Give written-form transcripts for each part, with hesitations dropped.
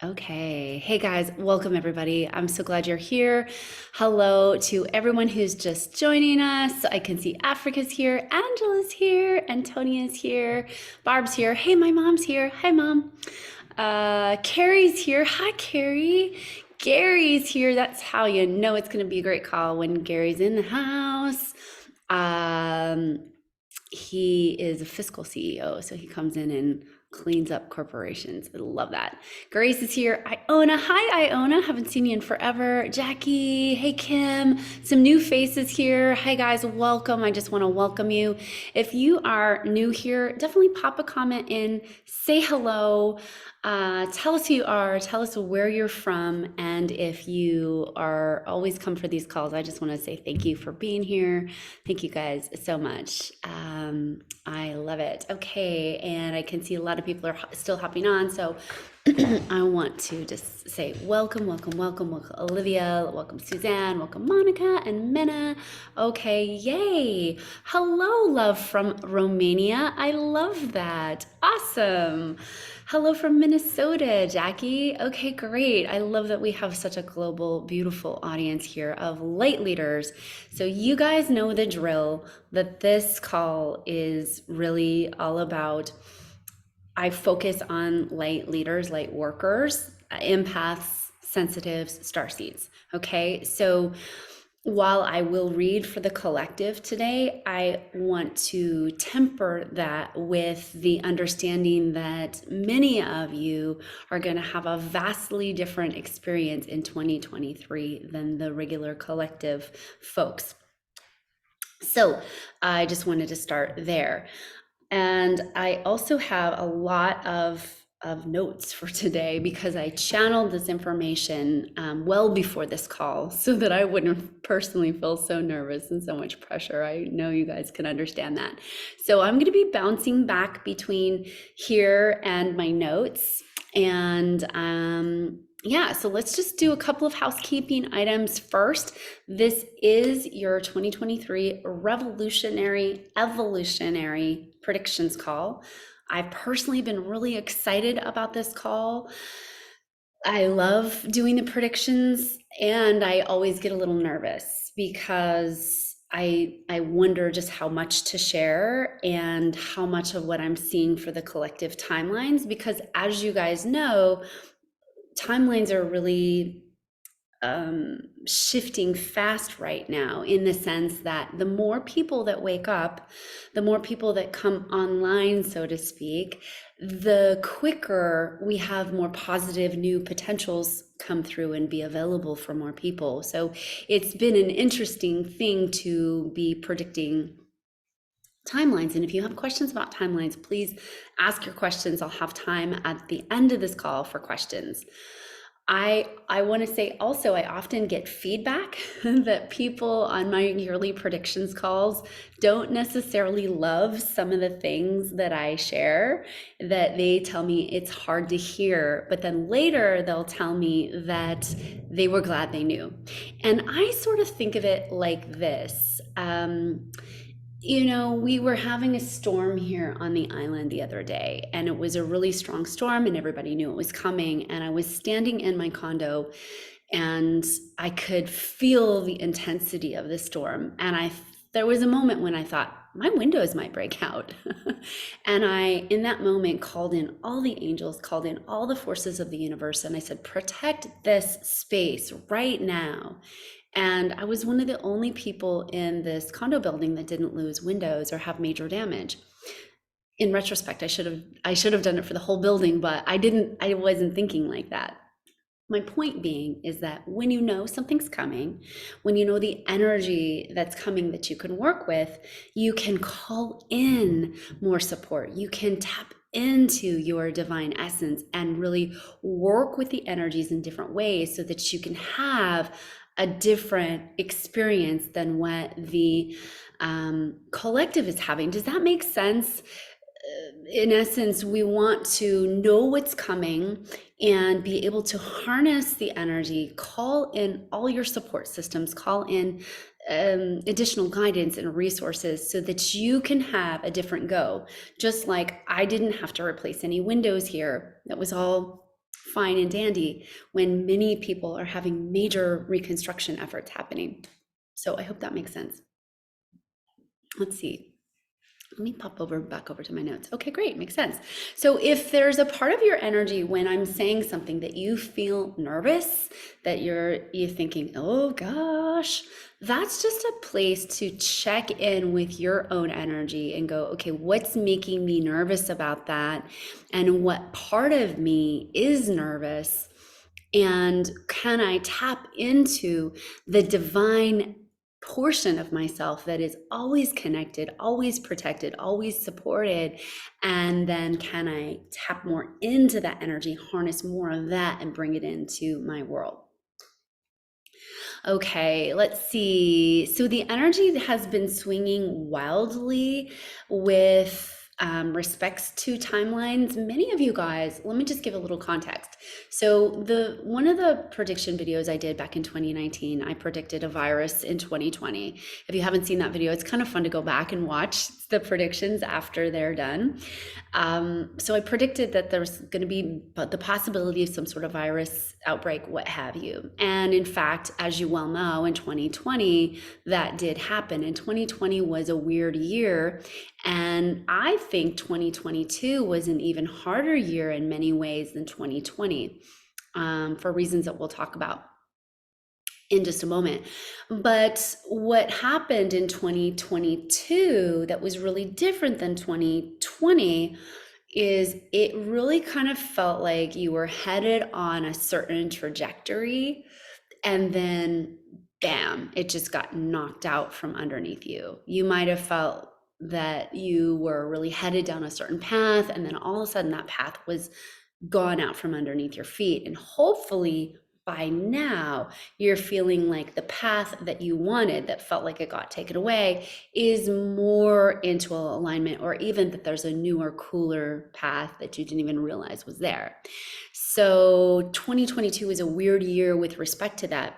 Okay. Hey guys, welcome everybody. I'm so glad you're here. Hello to everyone who's just joining us. I can see Africa's here, Angela's here, Antonia's here, Barb's here. Hey, my mom's here. Hi, mom. Carrie's here. Hi, Carrie. Gary's here. That's how you know it's going to be a great call when Gary's in the house. He is a fiscal CEO, so he comes in and cleans up corporations. I love that. Grace is here. Iona. Hi, Iona. Haven't seen you in forever. Jackie. Hey, Kim. Some new faces here. Hi, guys. Welcome. I just want to welcome you. If you are new here, definitely pop a comment in, say hello. Tell us who you are, tell us where you're from, and if you are always come for these calls, I just want to say thank you for being here. Thank you guys so much. I love it. Okay, and I can see a lot of people are still hopping on, so I want to just say welcome, welcome, welcome, welcome Olivia, welcome Suzanne, welcome Monica and Minna. Okay, yay. Hello, love from Romania. I love that. Awesome. Hello from Minnesota, Jackie. Okay, great. I love that we have such a global, beautiful audience here of light leaders. So you guys know the drill, that this call is really all about, I focus on light leaders, light workers, empaths, sensitives, starseeds. Okay, so while I will read for the collective today, I want to temper that with the understanding that many of you are going to have a vastly different experience in 2023 than the regular collective folks. So I just wanted to start there. And I also have a lot of notes for today because I channeled this information well before this call so that I wouldn't personally feel so nervous and so much pressure. I know you guys can understand that. So I'm going to be bouncing back between here and my notes. And yeah, so let's just do a couple of housekeeping items first. This is your 2023 revolutionary, evolutionary predictions call. I've personally been really excited about this call. I love doing the predictions, and I always get a little nervous because I wonder just how much to share and how much of what I'm seeing for the collective timelines, because as you guys know, timelines are really shifting fast right now, in the sense that the more people that wake up, the more people that come online, so to speak, the quicker we have more positive new potentials come through and be available for more people. So it's been an interesting thing to be predicting timelines. And if you have questions about timelines, please ask your questions. I'll have time at the end of this call for questions. I want to say also, I often get feedback that people on my yearly predictions calls don't necessarily love some of the things that I share, that they tell me it's hard to hear, but then later they'll tell me that they were glad they knew. And I sort of think of it like this. You know, we were having a storm here on the island the other day, and it was a really strong storm, and everybody knew it was coming. And I was standing in my condo, and I could feel the intensity of the storm. And there was a moment when I thought, my windows might break out. And I, in that moment, called in all the angels, called in all the forces of the universe, and I said, protect this space right now. And I was one of the only people in this condo building that didn't lose windows or have major damage. In retrospect, I should have done it for the whole building, but I wasn't thinking like that. My point being is that when you know something's coming, when you know the energy that's coming that you can work with, you can call in more support. You can tap into your divine essence and really work with the energies in different ways so that you can have a different experience than what the collective is having. Does that make sense? In essence, we want to know what's coming and be able to harness the energy, call in all your support systems, call in additional guidance and resources so that you can have a different go. Just like I didn't have to replace any windows here. That was all fine and dandy when many people are having major reconstruction efforts happening. So I hope that makes sense. Let's see. Let me pop back over to my notes. Okay, great, makes sense. So if there's a part of your energy when I'm saying something that you feel nervous, that you're thinking, oh gosh, that's just a place to check in with your own energy and go, okay, what's making me nervous about that? And what part of me is nervous? And can I tap into the divine portion of myself that is always connected, always protected, always supported? And then can I tap more into that energy, harness more of that, and bring it into my world? Okay, let's see. So the energy has been swinging wildly with respects to timelines. Many of you guys, let me just give a little context. So one of the prediction videos I did back in 2019, I predicted a virus in 2020. If you haven't seen that video, it's kind of fun to go back and watch the predictions after they're done. So I predicted that there's going to be the possibility of some sort of virus outbreak, what have you. And in fact, as you well know, in 2020, that did happen. And 2020 was a weird year. And I think 2022 was an even harder year in many ways than 2020, for reasons that we'll talk about in just a moment. But what happened in 2022 that was really different than 2020 is it really kind of felt like you were headed on a certain trajectory, and then bam, it just got knocked out from underneath you. You might have felt that you were really headed down a certain path, and then all of a sudden that path was gone out from underneath your feet. And hopefully by now you're feeling like the path that you wanted that felt like it got taken away is more into alignment, or even that there's a newer, cooler path that you didn't even realize was there. So 2022 is a weird year with respect to that,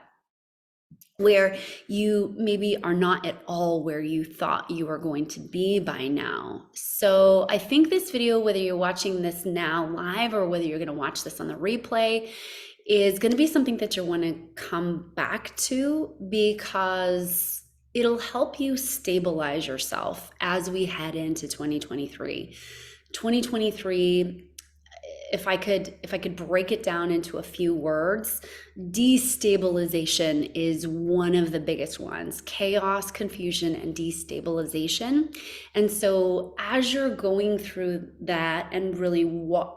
where you maybe are not at all where you thought you were going to be by now. So I think this video, whether you're watching this now live or whether you're going to watch this on the replay, is going to be something that you want to come back to, because it'll help you stabilize yourself as we head into 2023. 2023, if I could break it down into a few words, destabilization is one of the biggest ones. Chaos, confusion, and destabilization. And so as you're going through that, and really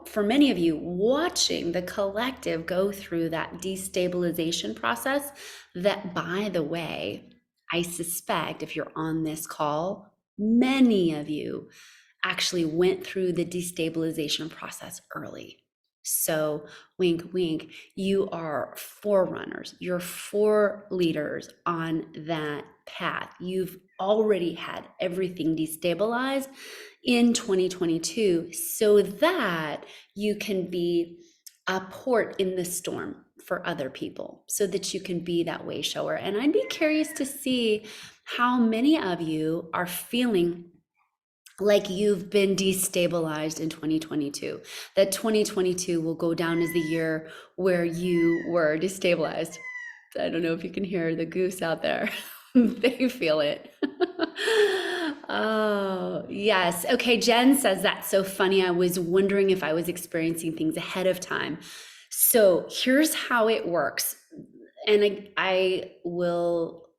for many of you watching the collective go through that destabilization process, that, by the way, I suspect if you're on this call, many of you actually went through the destabilization process early. So wink, wink, you are forerunners, you're leaders on that path. You've already had everything destabilized in 2022 so that you can be a port in the storm for other people, so that you can be that way shower. And I'd be curious to see how many of you are feeling like you've been destabilized in 2022, that 2022 will go down as the year where you were destabilized. I don't know if you can hear the goose out there. They feel it. Oh, yes. Okay, Jen says, that's so funny. I was wondering if I was experiencing things ahead of time. So here's how it works. And I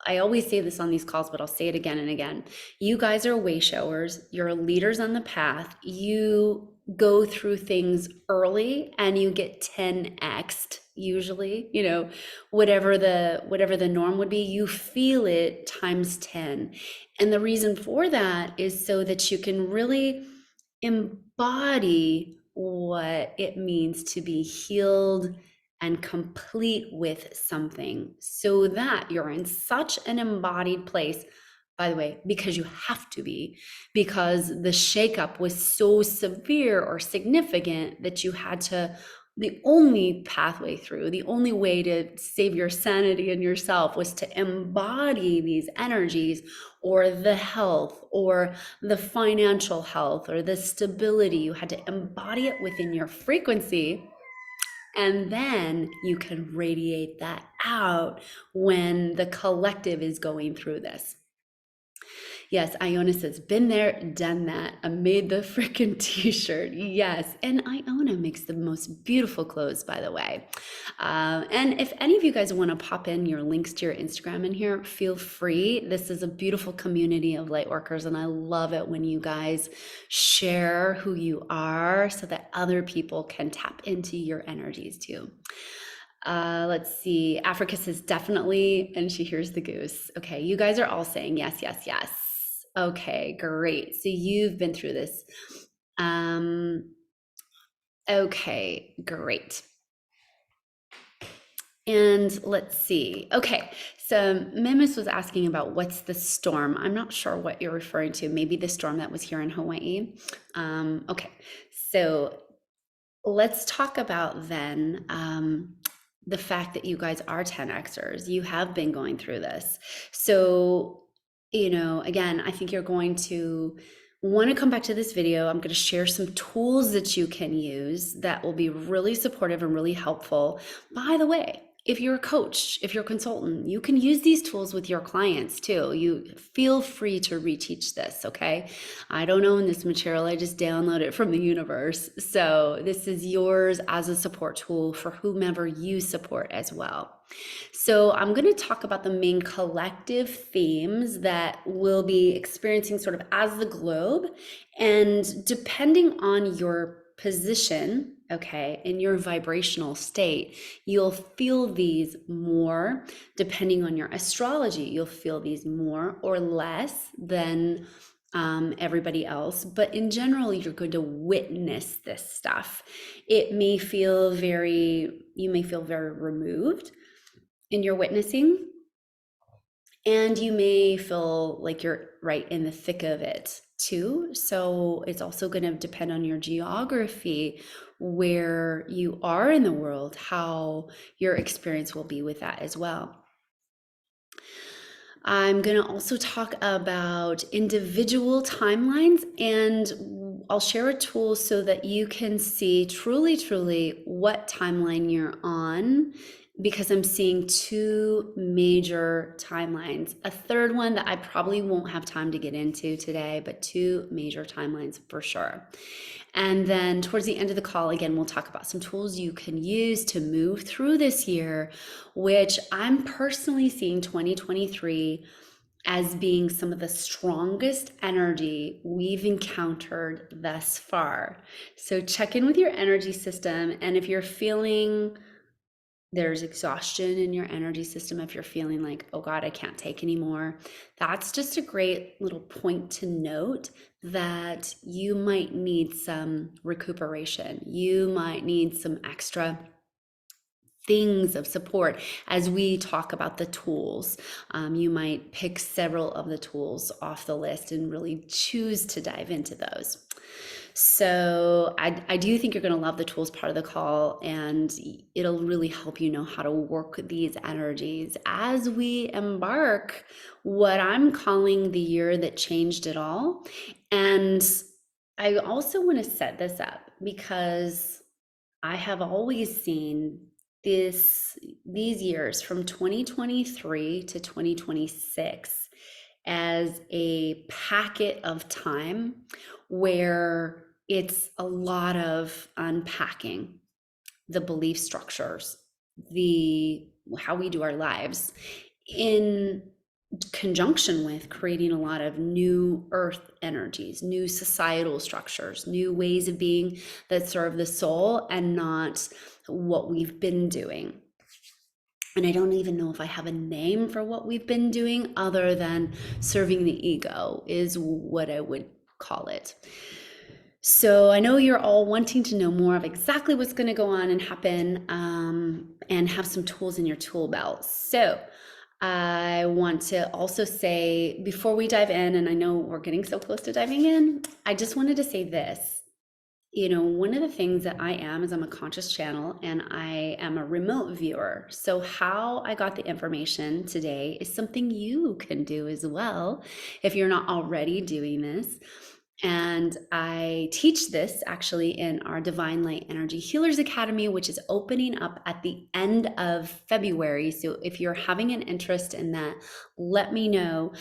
always say this on these calls, but I'll say it again and again. You guys are way showers. You're leaders on the path. You go through things early and you get 10x'd usually, whatever the norm would be, you feel it times 10. And the reason for that is so that you can really embody what it means to be healed and complete with something, so that you're in such an embodied place, by the way, because you have to be, because the shakeup was so severe or significant that you had to, the only pathway through, the only way to save your sanity and yourself was to embody these energies, or the health, or the financial health, or the stability. You had to embody it within your frequency And then you can radiate that out when the collective is going through this. Yes, Iona says, been there, done that. I made the freaking t-shirt. Yes. And Iona makes the most beautiful clothes, by the way. And if any of you guys want to pop in your links to your Instagram in here, feel free. This is a beautiful community of light workers, and I love it when you guys share who you are so that other people can tap into your energies too. Let's see. Africa says definitely, and she hears the goose. Okay, you guys are all saying yes, yes, yes. Okay, great. So you've been through this. Okay, great. And let's see. Okay, so Mimis was asking about what's the storm. I'm not sure what you're referring to. Maybe the storm that was here in Hawaii. Okay, so let's talk about then the fact that you guys are 10Xers. You have been going through this. So, again, I think you're going to want to come back to this video. I'm going to share some tools that you can use that will be really supportive and really helpful. By the way, if you're a coach, if you're a consultant, you can use these tools with your clients too. You feel free to reteach this, okay? I don't own this material. I just download it from the universe. So this is yours as a support tool for whomever you support as well. So I'm going to talk about the main collective themes that we'll be experiencing sort of as the globe. And depending on your position, okay, in your vibrational state, you'll feel these more. Depending on your astrology, you'll feel these more or less than everybody else. But in general, you're going to witness this stuff. You may feel very removed in your witnessing, and you may feel like you're right in the thick of it too. So it's also going to depend on your geography, where you are in the world, how your experience will be with that as well. I'm going to also talk about individual timelines, and I'll share a tool so that you can see truly what timeline you're on, because I'm seeing two major timelines. A third one that I probably won't have time to get into today, but two major timelines for sure. And then towards the end of the call, again, we'll talk about some tools you can use to move through this year, which I'm personally seeing 2023 as being some of the strongest energy we've encountered thus far. So check in with your energy system. And if you're feeling there's exhaustion in your energy system, if you're feeling like, oh God, I can't take anymore, that's just a great little point to note that you might need some recuperation. You might need some extra things of support. As we talk about the tools, you might pick several of the tools off the list and really choose to dive into those. So I do think you're going to love the tools part of the call, and it'll really help you know how to work with these energies as we embark what I'm calling the year that changed it all. And I also want to set this up because I have always seen these years from 2023 to 2026 as a packet of time where it's a lot of unpacking the belief structures, how we do our lives, in conjunction with creating a lot of new earth energies, new societal structures, new ways of being that serve the soul and not what we've been doing. And I don't even know if I have a name for what we've been doing other than serving the ego is what I would call it. So I know you're all wanting to know more of exactly what's going to go on and happen, and have some tools in your tool belt. So I want to also say, before we dive in, and I know we're getting so close to diving in, I just wanted to say this. One of the things that I am is I'm a conscious channel, and I am a remote viewer. So how I got the information today is something you can do as well if you're not already doing this. And I teach this actually in our Divine Light Energy Healers Academy, which is opening up at the end of February. So if you're having an interest in that, let me know,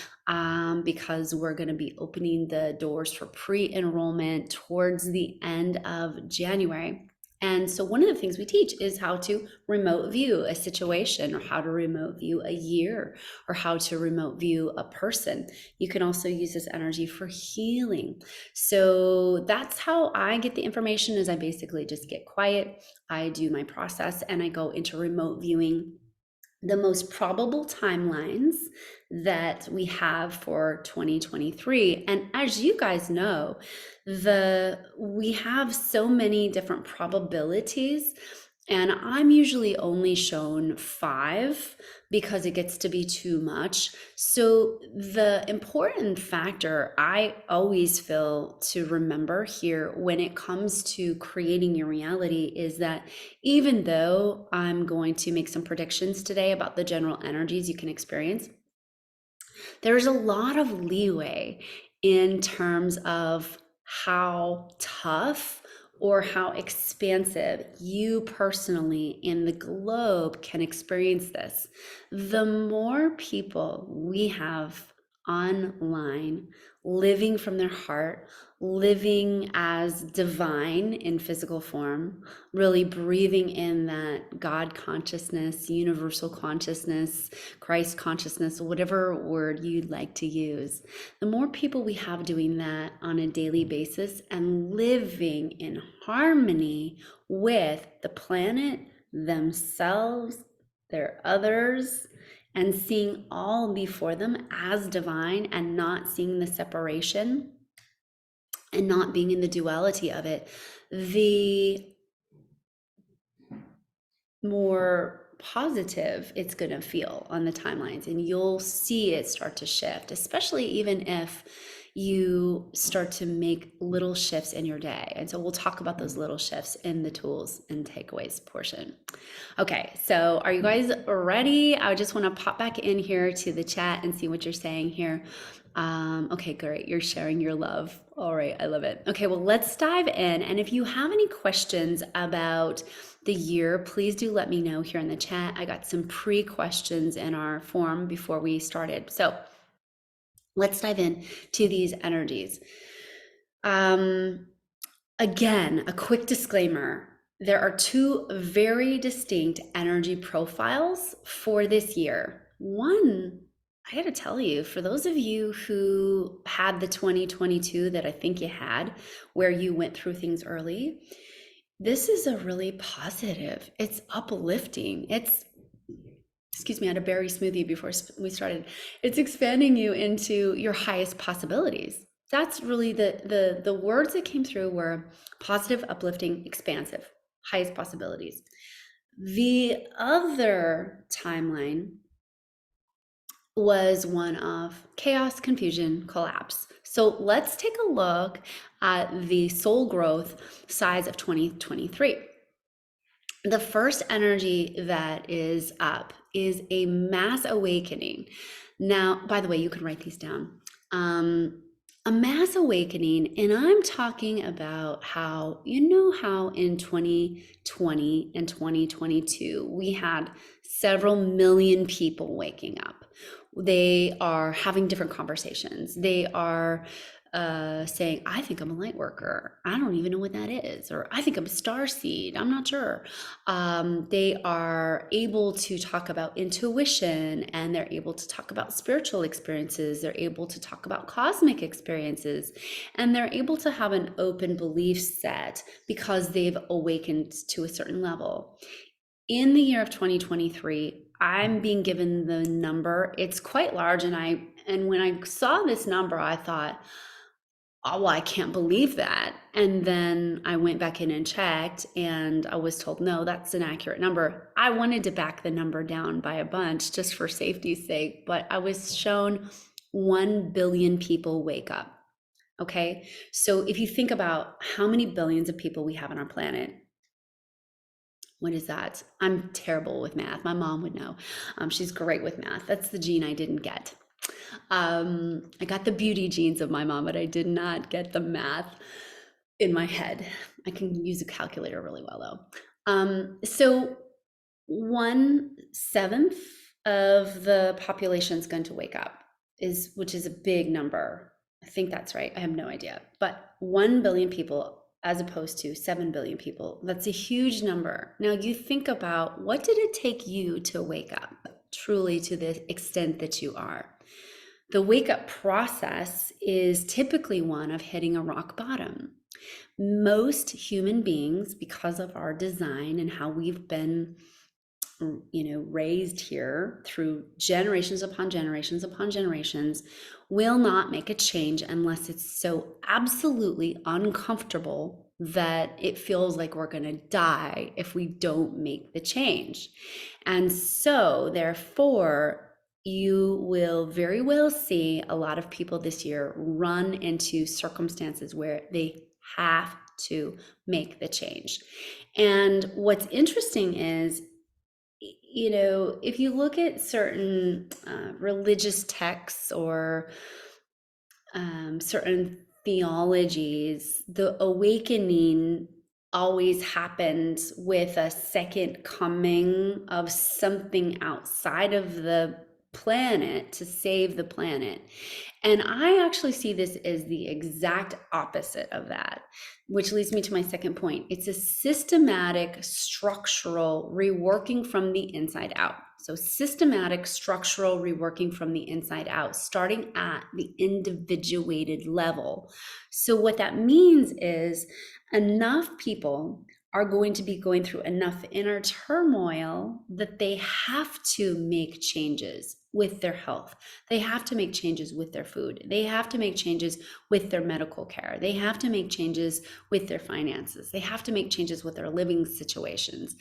because we're going to be opening the doors for pre-enrollment towards the end of January. And so one of the things we teach is how to remote view a situation, or how to remote view a year, or how to remote view a person. You can also use this energy for healing. So that's how I get the information, is I basically just get quiet, I do my process, and I go into remote viewing the most probable timelines that we have for 2023. And as you guys know, we have so many different probabilities, and I'm usually only shown 5 because it gets to be too much. So the important factor I always feel to remember here when it comes to creating your reality is that even though I'm going to make some predictions today about the general energies you can experience, there's a lot of leeway in terms of how tough or how expansive you personally in the globe can experience this. The more people we have online living from their heart, living as divine in physical form, really breathing in that God consciousness, universal consciousness, Christ consciousness, whatever word you'd like to use. The more people we have doing that on a daily basis and living in harmony with the planet, themselves, their others, and seeing all before them as divine and not seeing the separation and not being in the duality of it, the more positive it's going to feel on the timelines, and you'll see it start to shift, especially even if you start to make little shifts in your day. And so we'll talk about those little shifts in the tools and takeaways portion. Okay, so are you guys ready? I just want to pop back in here to the chat and see what you're saying here. Okay, great. You're sharing your love. All right, I love it. Okay, well, let's dive in. And if you have any questions about the year, please do let me know here in the chat. I got some pre-questions in our form before we started. So let's dive in to these energies. Again, a quick disclaimer. There are 2 very distinct energy profiles for this year. One, I got to tell you, for those of you who had the 2022 that I think you had, where you went through things early, this is a really positive, it's uplifting. Excuse me, I had a berry smoothie before we started. It's expanding you into your highest possibilities. That's really the words that came through were positive, uplifting, expansive, highest possibilities. The other timeline was one of chaos, confusion, collapse. So let's take a look at the soul growth size of 2023. The first energy that is up is a mass awakening. Now, by the way, you can write these down. A mass awakening, and I'm talking about how, how in 2020 and 2022, we had several million people waking up. They are having different conversations. They are saying, I think I'm a light worker. I don't even know what that is. Or I think I'm a star seed. I'm not sure. They are able to talk about intuition, and they're able to talk about spiritual experiences. They're able to talk about cosmic experiences, and they're able to have an open belief set because they've awakened to a certain level. In the year of 2023, I'm being given the number. It's quite large, and when I saw this number, I thought, oh, well, I can't believe that. And then I went back in and checked, and I was told, no, that's an accurate number. I wanted to back the number down by a bunch just for safety's sake, but I was shown 1 billion people wake up. Okay. So if you think about how many billions of people we have on our planet, what is that? I'm terrible with math. My mom would know. She's great with math. That's the gene I didn't get. I got the beauty genes of my mom, but I did not get the math in my head. I can use a calculator really well though. So 1/7 of the population is going to wake up, which is a big number. I think that's right. I have no idea. But 1 billion people as opposed to 7 billion people, that's a huge number. Now you think about, what did it take you to wake up truly to the extent that you are? The wake up process is typically one of hitting a rock bottom. Most human beings, because of our design and how we've been raised here through generations upon generations upon generations, will not make a change unless it's so absolutely uncomfortable that it feels like we're going to die if we don't make the change. And so therefore, you will very well see a lot of people this year run into circumstances where they have to make the change. And what's interesting is, if you look at certain religious texts or certain theologies, the awakening always happens with a second coming of something outside of the planet to save the planet. And I actually see this as the exact opposite of that, which leads me to my second point. It's a systematic, structural reworking from the inside out. So systematic, structural reworking from the inside out, starting at the individuated level. So what that means is enough people are going to be going through enough inner turmoil that they have to make changes with their health. They have to make changes with their food. They have to make changes with their medical care. They have to make changes with their finances. They have to make changes with their living situations.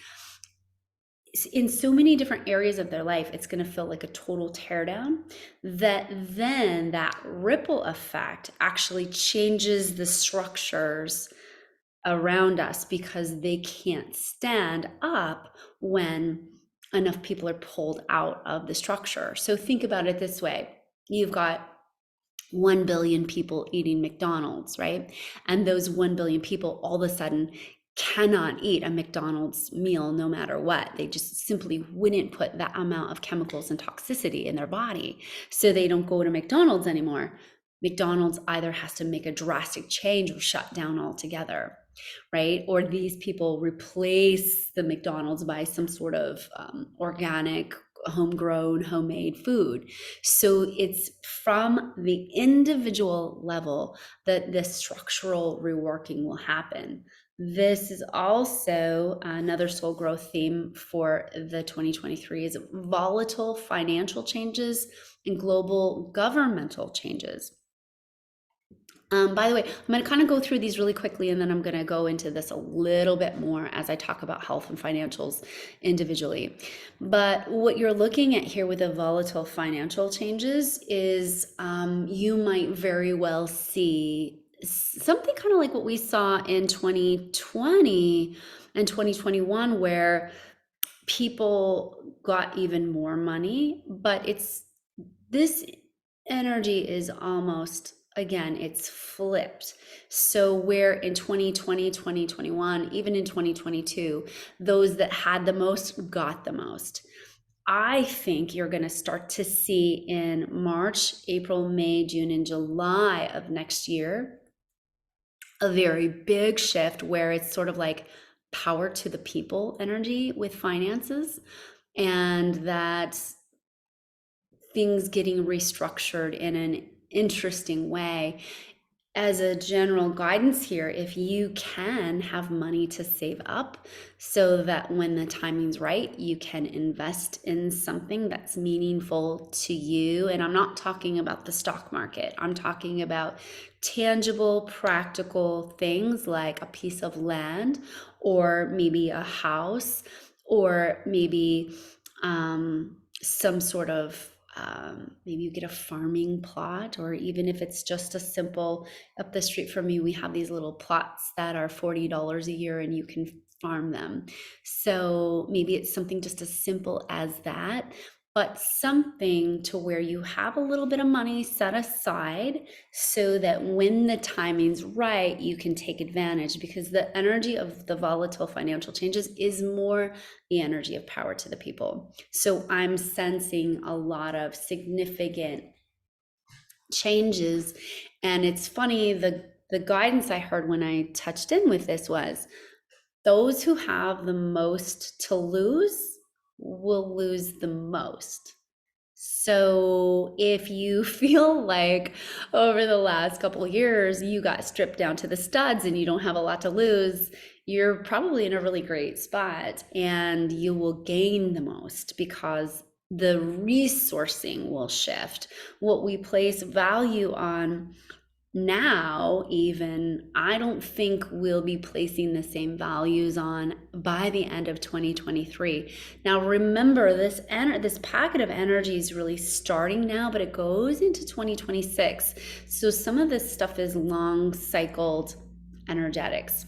In so many different areas of their life, it's going to feel like a total teardown, that then that ripple effect actually changes the structures around us, because they can't stand up when enough people are pulled out of the structure. So think about it this way. You've got 1 billion people eating McDonald's, right? And those 1 billion people all of a sudden cannot eat a McDonald's meal no matter what. They just simply wouldn't put that amount of chemicals and toxicity in their body. So they don't go to McDonald's anymore. McDonald's either has to make a drastic change or shut down altogether, right? Or these people replace the McDonald's by some sort of organic, homegrown, homemade food. So it's from the individual level that the structural reworking will happen. This is also another soul growth theme for the 2023 is volatile financial changes and global governmental changes. By the way, I'm going to kind of go through these really quickly, and then I'm going to go into this a little bit more as I talk about health and financials individually. But what you're looking at here with the volatile financial changes is you might very well see something kind of like what we saw in 2020 and 2021, where people got even more money, but this energy is almost, again, it's flipped. So where in 2020, 2021, even in 2022, those that had the most got the most. I think you're going to start to see in March, April, May, June, and July of next year a very big shift where it's sort of like power to the people energy with finances, and that things getting restructured in an interesting way. As a general guidance here, if you can have money to save up so that when the timing's right, you can invest in something that's meaningful to you. And I'm not talking about the stock market. I'm talking about tangible, practical things like a piece of land, or maybe a house, or maybe some sort of maybe you get a farming plot, or even if it's just a simple, up the street from me, we have these little plots that are $40 a year and you can farm them. So maybe it's something just as simple as that. but something to where you have a little bit of money set aside so that when the timing's right, you can take advantage, because the energy of the volatile financial changes is more the energy of power to the people. So I'm sensing a lot of significant changes. And it's funny, the guidance I heard when I touched in with this was those who have the most to lose will lose the most. So if you feel like over the last couple of years you got stripped down to the studs and you don't have a lot to lose, you're probably in a really great spot and you will gain the most because the resourcing will shift. What we place value on now, even, I don't think we'll be placing the same values on by the end of 2023. Now remember, this packet of energy is really starting now, but it goes into 2026. So some of this stuff is long cycled energetics.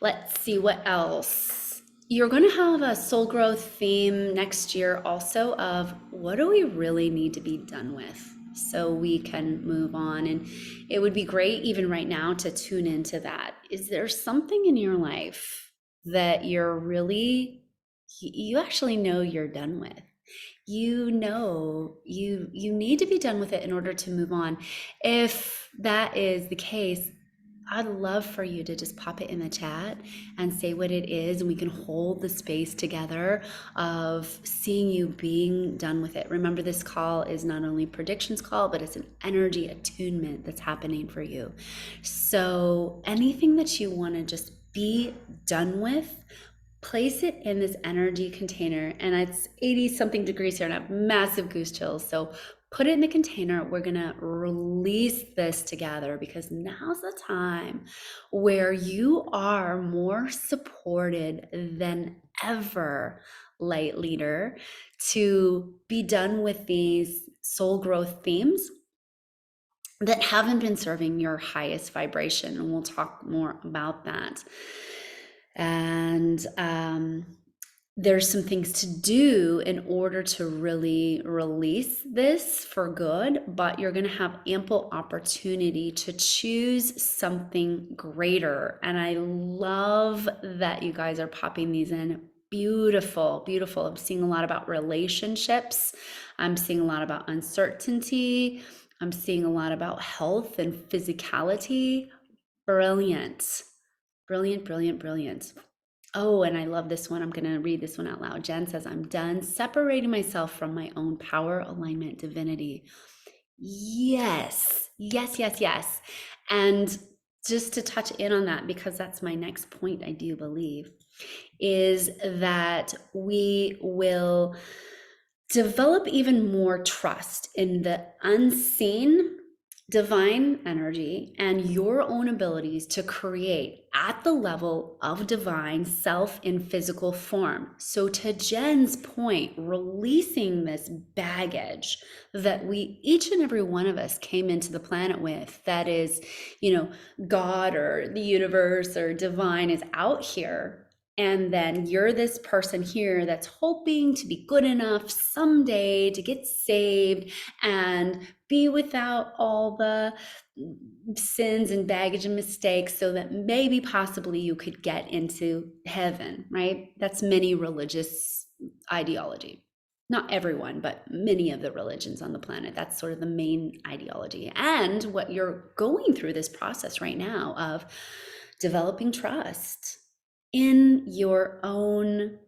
Let's see what else. You're going to have a soul growth theme next year also of what do we really need to be done with so we can move on. And it would be great even right now to tune into that. Is there something in your life that you actually know you're done with? You know you need to be done with it in order to move on. If that is the case, I'd love for you to just pop it in the chat and say what it is, and we can hold the space together of seeing you being done with it. Remember, this call is not only predictions call, but it's an energy attunement that's happening for you. So anything that you want to just be done with, place it in this energy container. And it's 80 something degrees here and I have massive goose chills. So put it in the container. We're going to release this together because now's the time where you are more supported than ever, light leader, to be done with these soul growth themes that haven't been serving your highest vibration. And we'll talk more about that. And there's some things to do in order to really release this for good, but you're going to have ample opportunity to choose something greater. And I love that you guys are popping these in. Beautiful, beautiful. I'm seeing a lot about relationships. I'm seeing a lot about uncertainty. I'm seeing a lot about health and physicality. Brilliant. Brilliant, brilliant, brilliant. Oh, and I love this one. I'm going to read this one out loud. Jen says, I'm done separating myself from my own power, alignment, divinity. Yes, yes, yes, yes. And just to touch in on that, because that's my next point, I do believe, is that we will develop even more trust in the unseen divine energy and your own abilities to create at the level of divine self in physical form. So to Jen's point, releasing this baggage that we, each and every one of us came into the planet with, that is, God or the universe or divine is out here. And then you're this person here that's hoping to be good enough someday to get saved and be without all the sins and baggage and mistakes so that maybe possibly you could get into heaven, right? That's many religious ideology. Not everyone, but many of the religions on the planet. That's sort of the main ideology. And what you're going through this process right now of developing trust in your own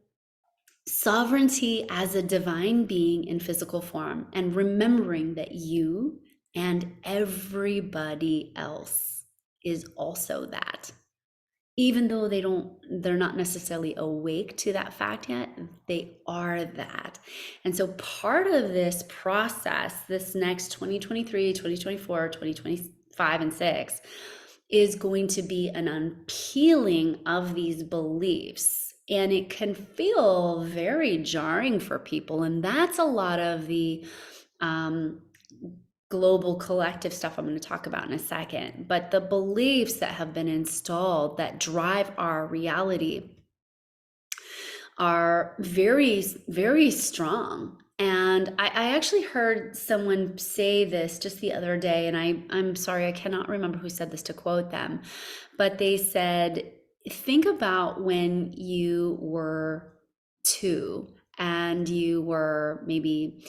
sovereignty as a divine being in physical form, and remembering that you and everybody else is also that. Even though they're not necessarily awake to that fact yet, they are that. And so part of this process, this next 2023, 2024, 2025, and 6, is going to be an unpeeling of these beliefs. And it can feel very jarring for people. And that's a lot of the global collective stuff I'm going to talk about in a second. But the beliefs that have been installed that drive our reality are very, very strong. And I actually heard someone say this just the other day, and I'm sorry, I cannot remember who said this to quote them, but they said, think about when you were two and you were maybe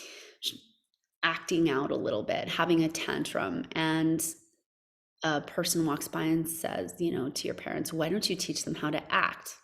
acting out a little bit, having a tantrum, and a person walks by and says, to your parents, why don't you teach them how to act?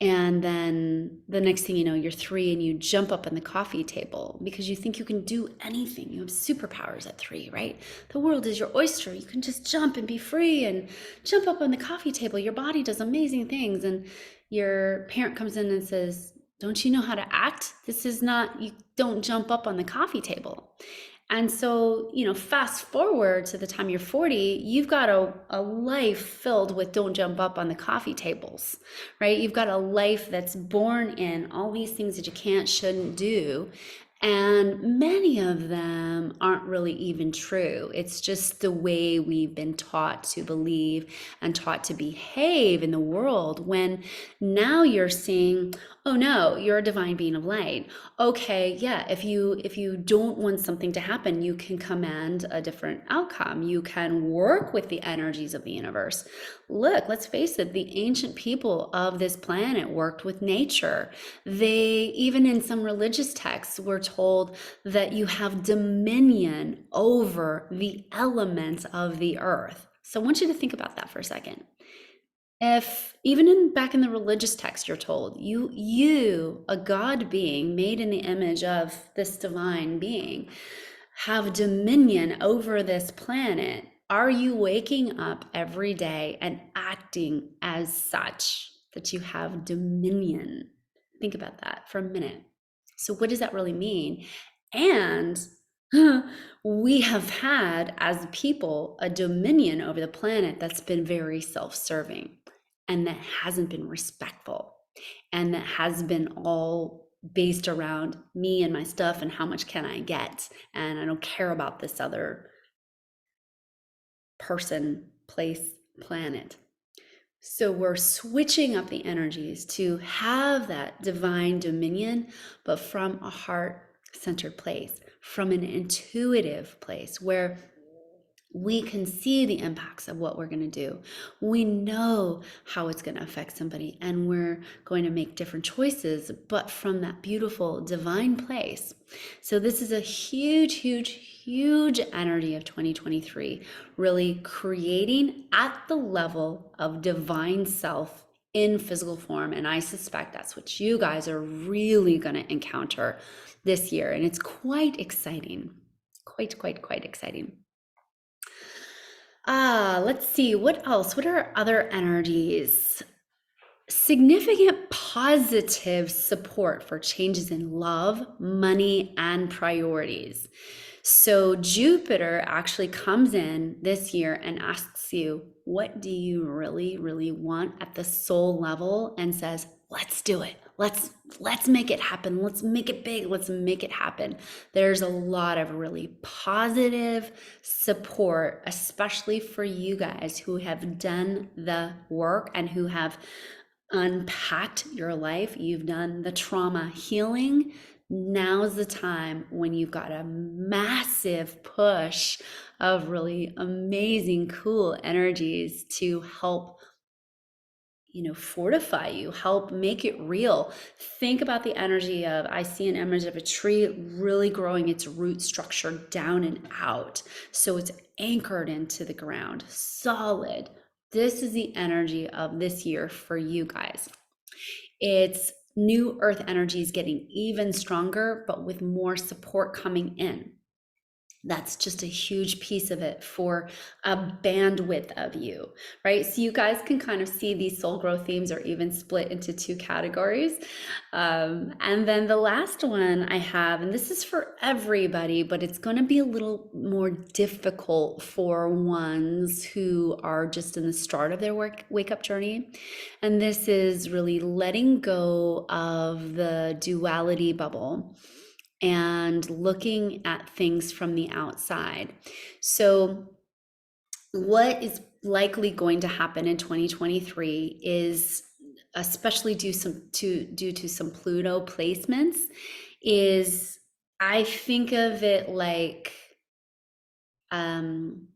And then the next thing you know, you're three and you jump up on the coffee table because you think you can do anything. You have superpowers at three, right? The world is your oyster. You can just jump and be free and jump up on the coffee table. Your body does amazing things. And your parent comes in and says, don't you know how to act? This is not, you don't jump up on the coffee table. And so, fast forward to the time you're 40, you've got a life filled with don't jump up on the coffee tables, right? You've got a life that's born in all these things that you can't, shouldn't do. And many of them aren't really even true. It's just the way we've been taught to believe and taught to behave in the world, when now you're seeing, oh no, you're a divine being of light. Okay, yeah, if you don't want something to happen, you can command a different outcome. You can work with the energies of the universe. Look, let's face it, the ancient people of this planet worked with nature. They, even in some religious texts, were told that you have dominion over the elements of the earth. So I want you to think about that for a second. If even back in the religious text, you're told you, a God being made in the image of this divine being, have dominion over this planet, are you waking up every day and acting as such that you have dominion? Think about that for a minute. So what does that really mean? And we have had, as people, a dominion over the planet that's been very self-serving, and that hasn't been respectful, and that has been all based around me and my stuff and how much can I get, and I don't care about this other person, place, planet. So we're switching up the energies to have that divine dominion, but from a heart-centered place, from an intuitive place where we can see the impacts of what we're going to do. We know how it's going to affect somebody, and we're going to make different choices, but from that beautiful divine place. So this is a huge, huge, huge energy of 2023, really creating at the level of divine self in physical form. And I suspect that's what you guys are really going to encounter this year. And it's quite exciting. Quite exciting. Let's see, what else? What are other energies? Significant positive support for changes in love, money, and priorities. So Jupiter actually comes in this year and asks you, what do you really, really want at the soul level, and says, let's do it. Let's make it happen. Let's make it big. Let's make it happen. There's a lot of really positive support, especially for you guys who have done the work and who have unpacked your life. You've done the trauma healing. Now's the time when you've got a massive push of really amazing, cool energies to help fortify you, help make it real. Think about the energy of, I see an image of a tree really growing its root structure down and out. So it's anchored into the ground, solid. This is the energy of this year for you guys. It's new earth energies getting even stronger, but with more support coming in. That's just a huge piece of it for a bandwidth of you, right? So you guys can kind of see these soul growth themes are even split into two categories. And then the last one I have, and this is for everybody, but it's going to be a little more difficult for ones who are just in the start of their wake up journey. And this is really letting go of the duality bubble and looking at things from the outside. So what is likely going to happen in 2023 is especially due to some Pluto placements, is I think of it like um,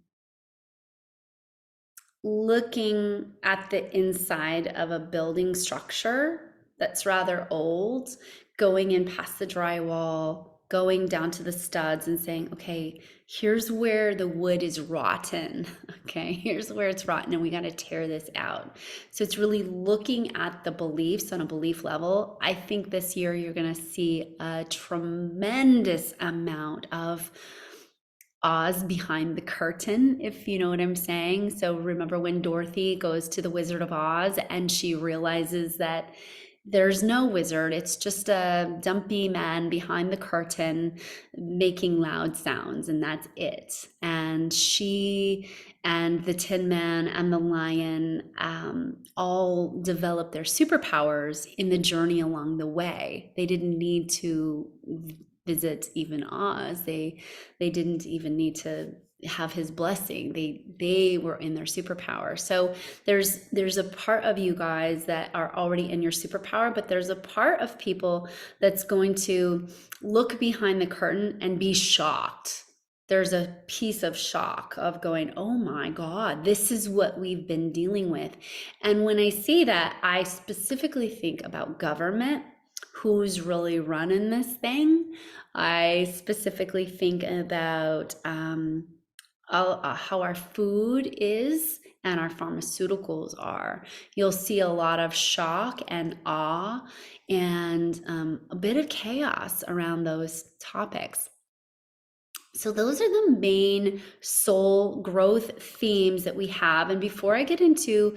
looking at the inside of a building structure that's rather old, going in past the drywall, going down to the studs and saying, okay, here's where the wood is rotten. Okay, here's where it's rotten and we got to tear this out. So it's really looking at the beliefs on a belief level. I think this year you're going to see a tremendous amount of Oz behind the curtain, if you know what I'm saying. So remember when Dorothy goes to the Wizard of Oz and she realizes that there's no wizard, it's just a dumpy man behind the curtain making loud sounds, and that's it. And she and the Tin Man and the Lion all developed their superpowers in the journey along the way. They didn't need to visit even Oz. They didn't even need to have his blessing. They were in their superpower. So there's a part of you guys that are already in your superpower, but there's a part of people that's going to look behind the curtain and be shocked. There's a piece of shock of going, oh my God, this is what we've been dealing with. And when I say that, I specifically think about government, who's really running this thing. I specifically think about how our food is and our pharmaceuticals are. You'll see a lot of shock and awe and a bit of chaos around those topics. So those are the main soul growth themes that we have. And before I get into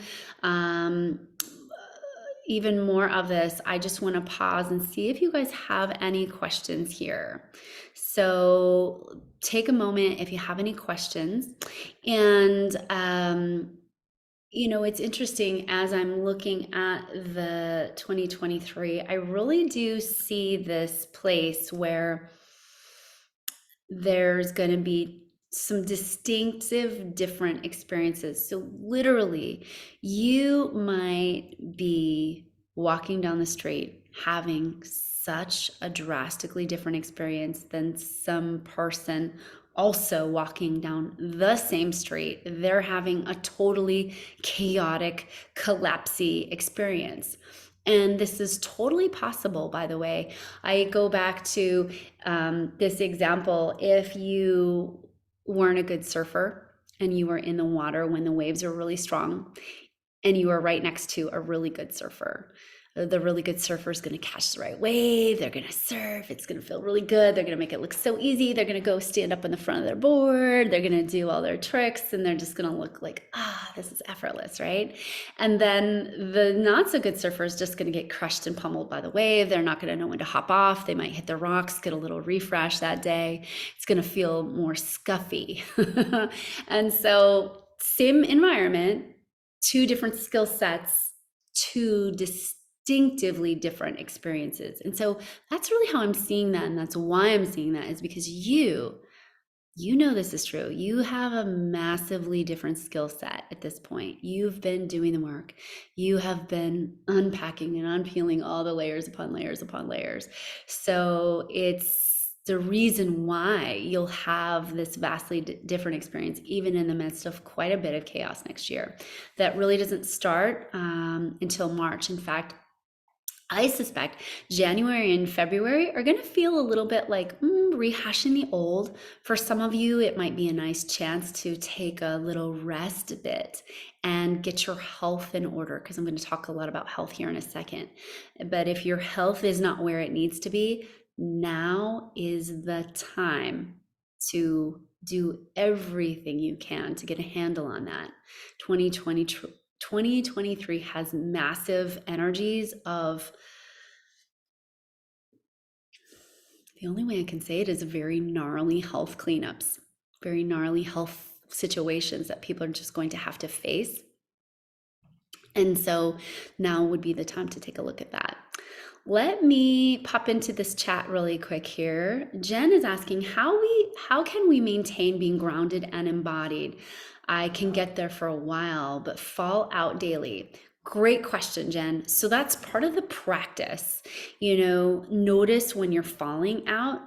even more of this, I just want to pause and see if you guys have any questions here. So take a moment if you have any questions. And, you know, it's interesting as I'm looking at the 2023, I really do see this place where there's going to be some distinctive different experiences. So literally, you might be walking down the street having such a drastically different experience than some person also walking down the same street. They're having a totally chaotic, collapsy experience. And this is totally possible, by the way. I go back to this example. If you weren't a good surfer and you were in the water when the waves are really strong and you are right next to a really good surfer, the really good surfer is going to catch the right wave. They're going to surf. It's going to feel really good. They're going to make it look so easy. They're going to go stand up in the front of their board. They're going to do all their tricks and they're just going to look like, this is effortless, right? And then the not so good surfer is just going to get crushed and pummeled by the wave. They're not going to know when to hop off. They might hit the rocks, get a little refresh that day. It's going to feel more scuffy. And so same environment, two different skill sets, two distinctively different experiences. And so that's really how I'm seeing that. And that's why I'm seeing that, is because you know this is true. You have a massively different skill set at this point. You've been doing the work. You have been unpacking and unpeeling all the layers upon layers upon layers. So it's the reason why you'll have this vastly different experience, even in the midst of quite a bit of chaos next year. That really doesn't start until March. In fact, I suspect January and February are going to feel a little bit like rehashing the old. For some of you, it might be a nice chance to take a little rest a bit and get your health in order, because I'm going to talk a lot about health here in a second. But if your health is not where it needs to be, now is the time to do everything you can to get a handle on that. 2023 has massive energies of, the only way I can say it is very gnarly health cleanups, very gnarly health situations that people are just going to have to face. And so now would be the time to take a look at that. Let me pop into this chat really quick here. Jen is asking how can we maintain being grounded and embodied? I can get there for a while, but fall out daily. Great question, Jen. So that's part of the practice. You know, notice when you're falling out.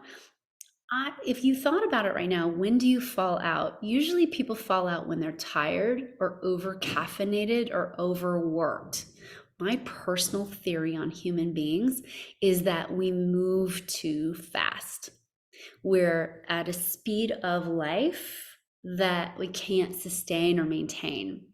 If you thought about it right now, when do you fall out? Usually people fall out when they're tired or over caffeinated or overworked. My personal theory on human beings is that we move too fast. We're at a speed of life that we can't sustain or maintain.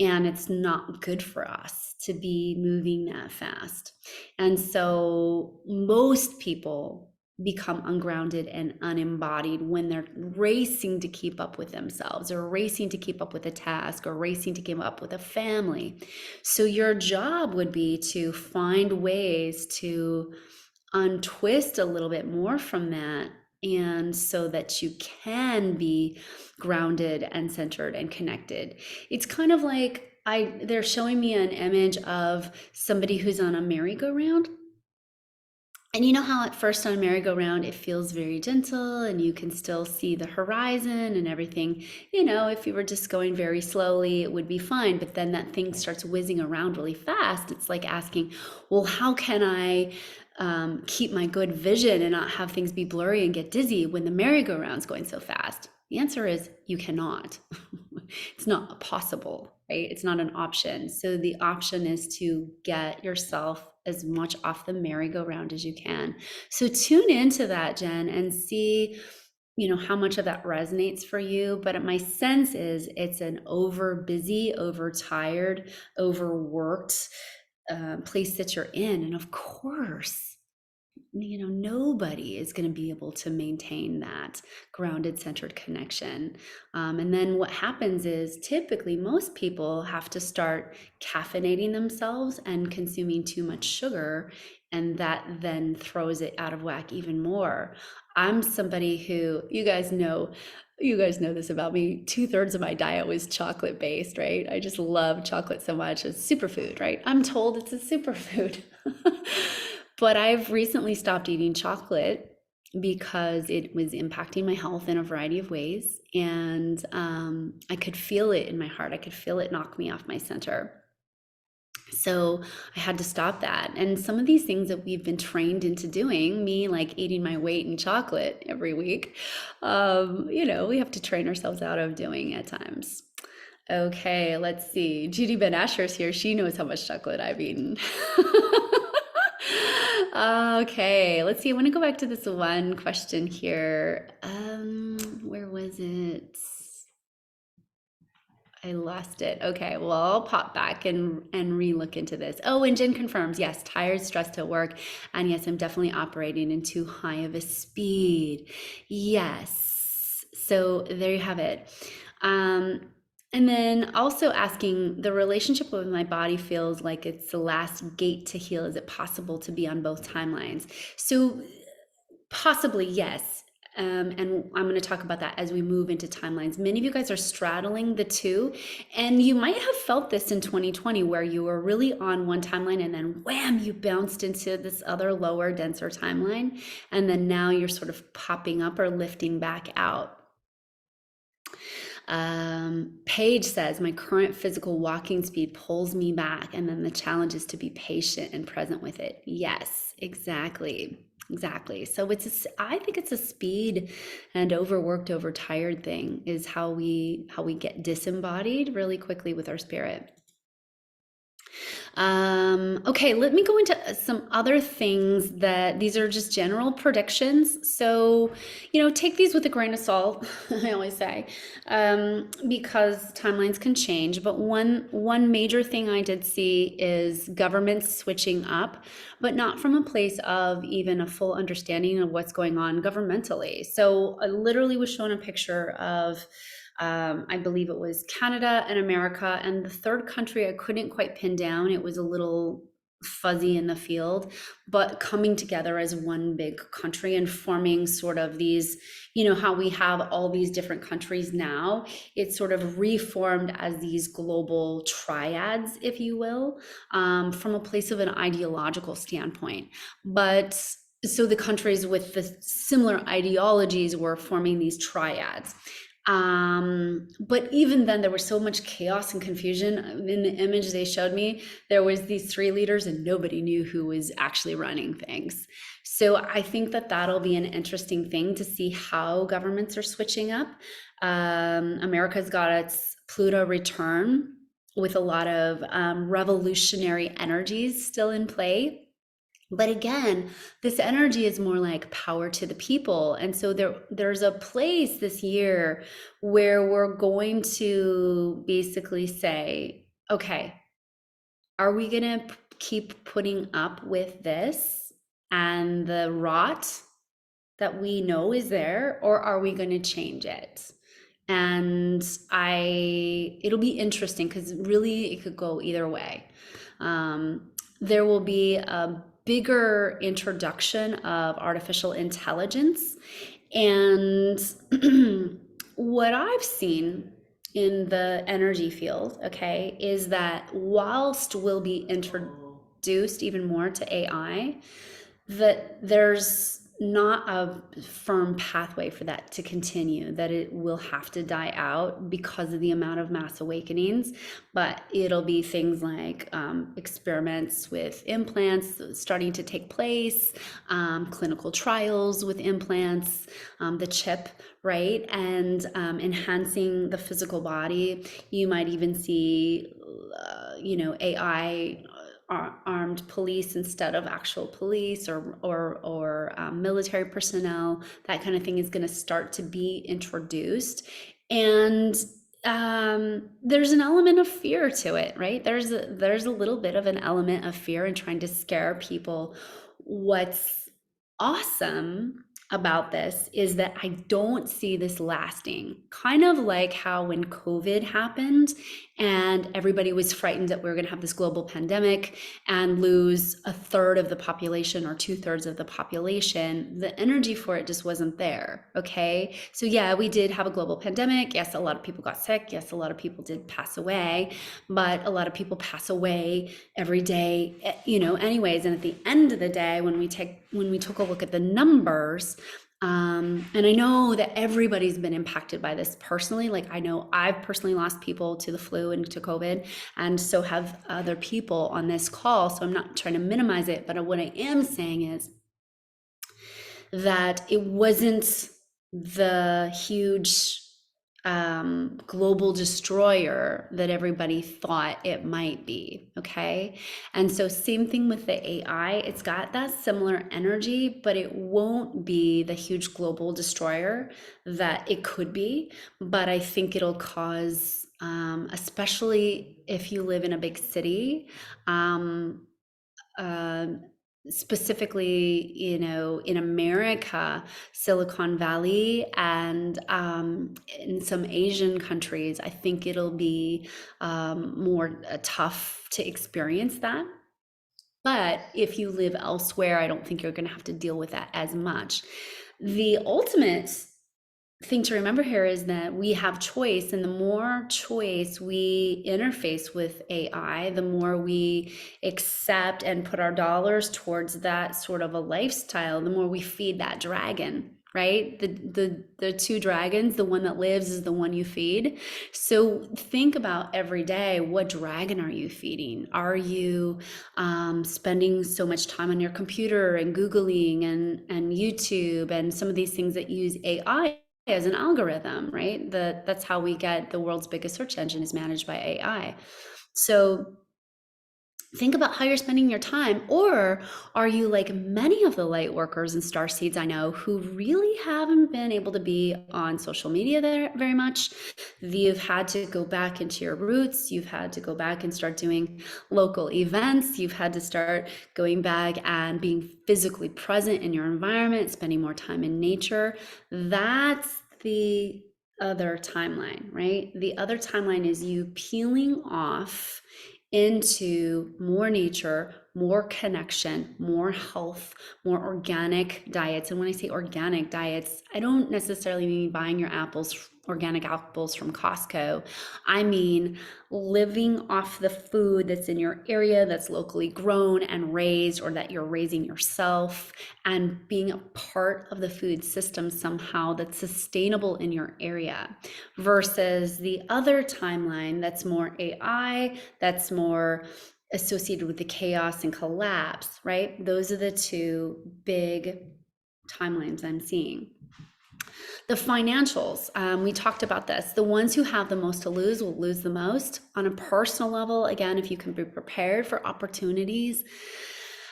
And it's not good for us to be moving that fast. And so most people become ungrounded and unembodied when they're racing to keep up with themselves or racing to keep up with a task or racing to keep up with a family. So your job would be to find ways to untwist a little bit more from that, and so that you can be grounded and centered and connected. It's kind of like they're showing me an image of somebody who's on a merry-go-round. And you know how at first on a merry-go-round it feels very gentle and you can still see the horizon and everything. You know, if you were just going very slowly, it would be fine. But then that thing starts whizzing around really fast. It's like asking, well, how can I keep my good vision and not have things be blurry and get dizzy when the merry-go-round's going so fast? The answer is you cannot. It's not possible, right? It's not an option. So the option is to get yourself as much off the merry-go-round as you can. So tune into that, Jen, and see, you know, how much of that resonates for you. But my sense is it's an over busy, overtired, overworked place that you're in. And of course, you know, nobody is going to be able to maintain that grounded, centered connection. And then what happens is typically most people have to start caffeinating themselves and consuming too much sugar, and that then throws it out of whack even more. I'm somebody who, you guys know this about me. 2/3 of my diet was chocolate based, right? I just love chocolate so much. It's superfood, right? I'm told it's a superfood. But I've recently stopped eating chocolate because it was impacting my health in a variety of ways. And I could feel it in my heart. I could feel it knock me off my center. So I had to stop that. And some of these things that we've been trained into doing, me like eating my weight in chocolate every week, you know, we have to train ourselves out of doing at times. Okay, let's see. Judy Ben Asher's here. She knows how much chocolate I've eaten. Okay, let's see. I want to go back to this one question here. Where was it? I lost it. Okay, well, I'll pop back and re-look into this. Oh, and Jen confirms, yes, tired, stressed at work, and yes, I'm definitely operating in too high of a speed. Yes. So there you have it. And then also asking, the relationship with my body feels like it's the last gate to heal. Is it possible to be on both timelines? So possibly, yes. And I'm going to talk about that as we move into timelines. Many of you guys are straddling the two, and you might have felt this in 2020 where you were really on one timeline and then wham, you bounced into this other lower, denser timeline. And then now you're sort of popping up or lifting back out. Paige says, my current physical walking speed pulls me back, and then the challenge is to be patient and present with it. Yes, exactly. Exactly. So I think it's a speed and overworked, overtired thing is how we get disembodied really quickly with our spirit. Okay, let me go into some other things that these are just general predictions. So, you know, take these with a grain of salt, I always say, because timelines can change. But one major thing I did see is governments switching up, but not from a place of even a full understanding of what's going on governmentally. So I literally was shown a picture of I believe it was Canada and America, and the third country I couldn't quite pin down. It was a little fuzzy in the field, but coming together as one big country and forming sort of these, you know, how we have all these different countries now, it's sort of reformed as these global triads, if you will, from a place of an ideological standpoint. But so the countries with the similar ideologies were forming these triads. But even then, there was so much chaos and confusion. In the image they showed me, there was these three leaders and nobody knew who was actually running things. So I think that that'll be an interesting thing to see how governments are switching up. America's got its Pluto return with a lot of revolutionary energies still in play. But again, this energy is more like power to the people. And so there's a place this year where we're going to basically say, okay, are we going to keep putting up with this and the rot that we know is there, or are we going to change it? And it'll be interesting because really it could go either way. There will be a bigger introduction of artificial intelligence. And what I've seen in the energy field, okay, is that whilst we'll be introduced even more to AI, that there's not a firm pathway for that to continue, that it will have to die out because of the amount of mass awakenings. But it'll be things like experiments with implants starting to take place, clinical trials with implants, the chip, right? And enhancing the physical body. You might even see, AI armed police instead of actual police, or military personnel. That kind of thing is going to start to be introduced. And there's an element of fear to it, right? There's a little bit of an element of fear in trying to scare people. What's awesome about this is that I don't see this lasting. Kind of like how when COVID happened and everybody was frightened that we were going to have this global pandemic and lose a third of the population or 2/3 of the population, the energy for it just wasn't there. Okay. So, yeah, we did have a global pandemic. Yes, a lot of people got sick. Yes, a lot of people did pass away, but a lot of people pass away every day, anyways. And at the end of the day, when we took a look at the numbers, and I know that everybody's been impacted by this personally. Like, I know I've personally lost people to the flu and to COVID, and so have other people on this call. So I'm not trying to minimize it, but what I am saying is that it wasn't the huge global destroyer that everybody thought it might be. Okay. And so, same thing with the AI, it's got that similar energy, but it won't be the huge global destroyer that it could be. But I think it'll cause, especially if you live in a big city, um, um, specifically, in America, Silicon Valley, and in some Asian countries, I think it'll be more tough to experience that. But if you live elsewhere, I don't think you're going to have to deal with that as much. The ultimate thing to remember here is that we have choice, and the more choice we interface with AI, the more we accept and put our dollars towards that sort of a lifestyle, the more we feed that dragon, right? The two dragons, the one that lives is the one you feed. So think about every day, what dragon are you feeding? Are you spending so much time on your computer and Googling and YouTube and some of these things that use AI as an algorithm, right? That's how we get the world's biggest search engine is managed by AI. So think about how you're spending your time. Or are you like many of the light workers and star seeds I know who really haven't been able to be on social media there very much? You've had to go back into your roots. You've had to go back and start doing local events. You've had to start going back and being physically present in your environment, spending more time in nature. That's the other timeline, right? The other timeline is you peeling off into more nature, more connection, more health, more organic diets. And when I say organic diets, I don't necessarily mean buying your apples organic apples from Costco. I mean living off the food that's in your area, that's locally grown and raised, or that you're raising yourself, and being a part of the food system somehow that's sustainable in your area, versus the other timeline that's more AI, that's more associated with the chaos and collapse, right? Those are the two big timelines I'm seeing. The financials, we talked about this. The ones who have the most to lose will lose the most. On a personal level, again, if you can be prepared for opportunities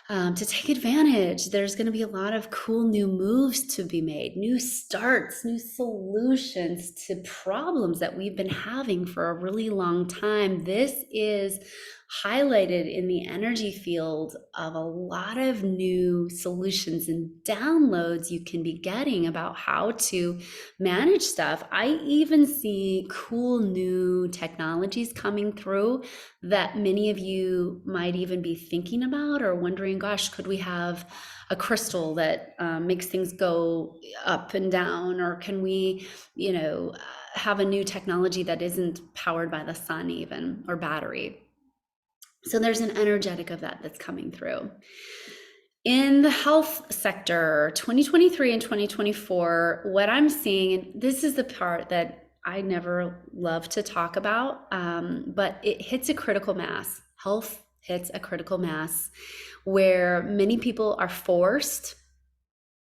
to take advantage, there's going to be a lot of cool new moves to be made, new starts, new solutions to problems that we've been having for a really long time. This is highlighted in the energy field of a lot of new solutions and downloads you can be getting about how to manage stuff. I even see cool new technologies coming through that many of you might even be thinking about or wondering, gosh, could we have a crystal that makes things go up and down? Or can we, have a new technology that isn't powered by the sun even, or battery? So there's an energetic of that that's coming through. In the health sector, 2023 and 2024, what I'm seeing, and this is the part that I never love to talk about, but it hits a critical mass. Health hits a critical mass where many people are forced,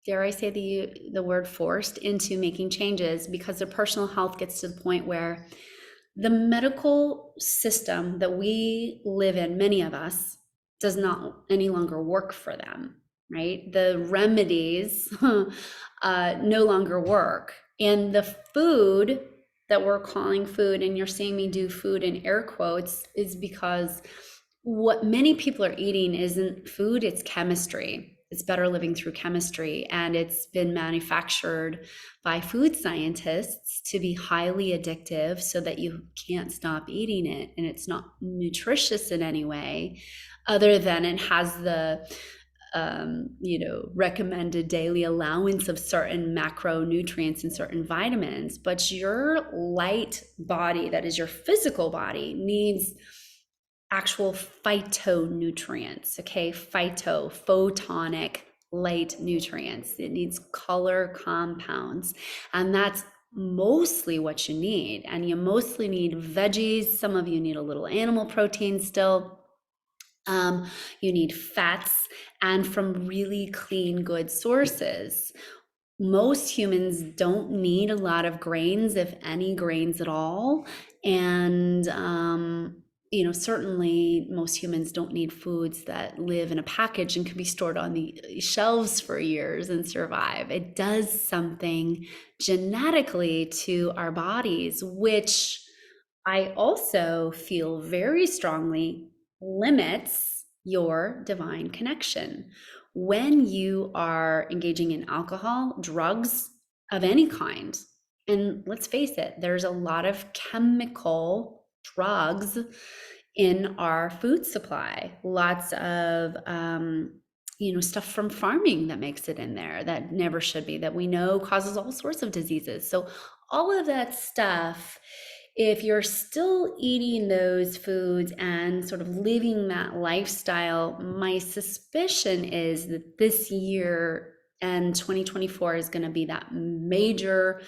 dare I say the word forced, into making changes because their personal health gets to the point where the medical system that we live in, many of us, does not any longer work for them, right? The remedies no longer work. And the food that we're calling food, and you're seeing me do food in air quotes, is because what many people are eating isn't food, it's chemistry. It's better living through chemistry, and it's been manufactured by food scientists to be highly addictive so that you can't stop eating it, and it's not nutritious in any way other than it has the recommended daily allowance of certain macronutrients and certain vitamins. But your light body, that is your physical body, needs actual phytonutrients, okay? Photonic light nutrients. It needs color compounds, and that's mostly what you need. And you mostly need veggies. Some of you need a little animal protein still. You need fats, and from really clean, good sources. Most humans don't need a lot of grains, if any grains at all. And certainly most humans don't need foods that live in a package and can be stored on the shelves for years and survive. It does something genetically to our bodies, which I also feel very strongly limits your divine connection. When you are engaging in alcohol, drugs of any kind, and let's face it, there's a lot of chemical drugs in our food supply, lots of stuff from farming that makes it in there that never should be, that we know causes all sorts of diseases. So all of that stuff, if you're still eating those foods and sort of living that lifestyle, my suspicion is that this year and 2024 is going to be that major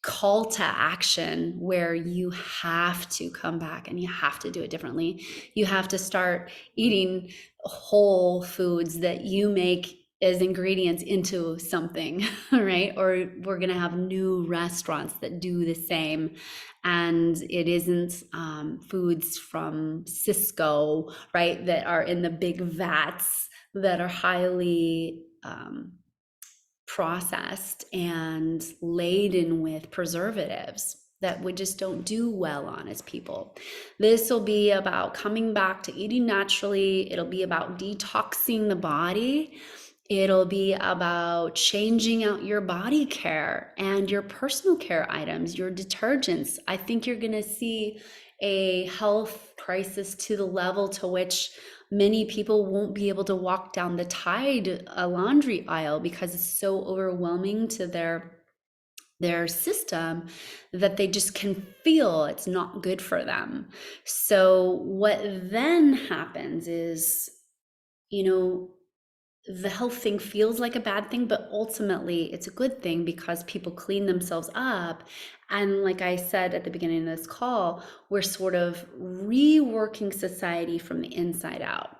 call to action where you have to come back and you have to do it differently. You have to start eating whole foods that you make as ingredients into something, right? Or we're going to have new restaurants that do the same. And it isn't foods from Cisco, right, that are in the big vats that are highly processed and laden with preservatives that we just don't do well on as people. This will be about coming back to eating naturally. It'll be about detoxing the body. It'll be about changing out your body care and your personal care items, your detergents. I think you're going to see a health crisis to the level to which many people won't be able to walk down the Tide laundry aisle because it's so overwhelming to their their system that they just can feel it's not good for them. So what then happens is, you know, the health thing feels like a bad thing, but ultimately it's a good thing because people clean themselves up. And like I said at the beginning of this call, we're sort of reworking society from the inside out,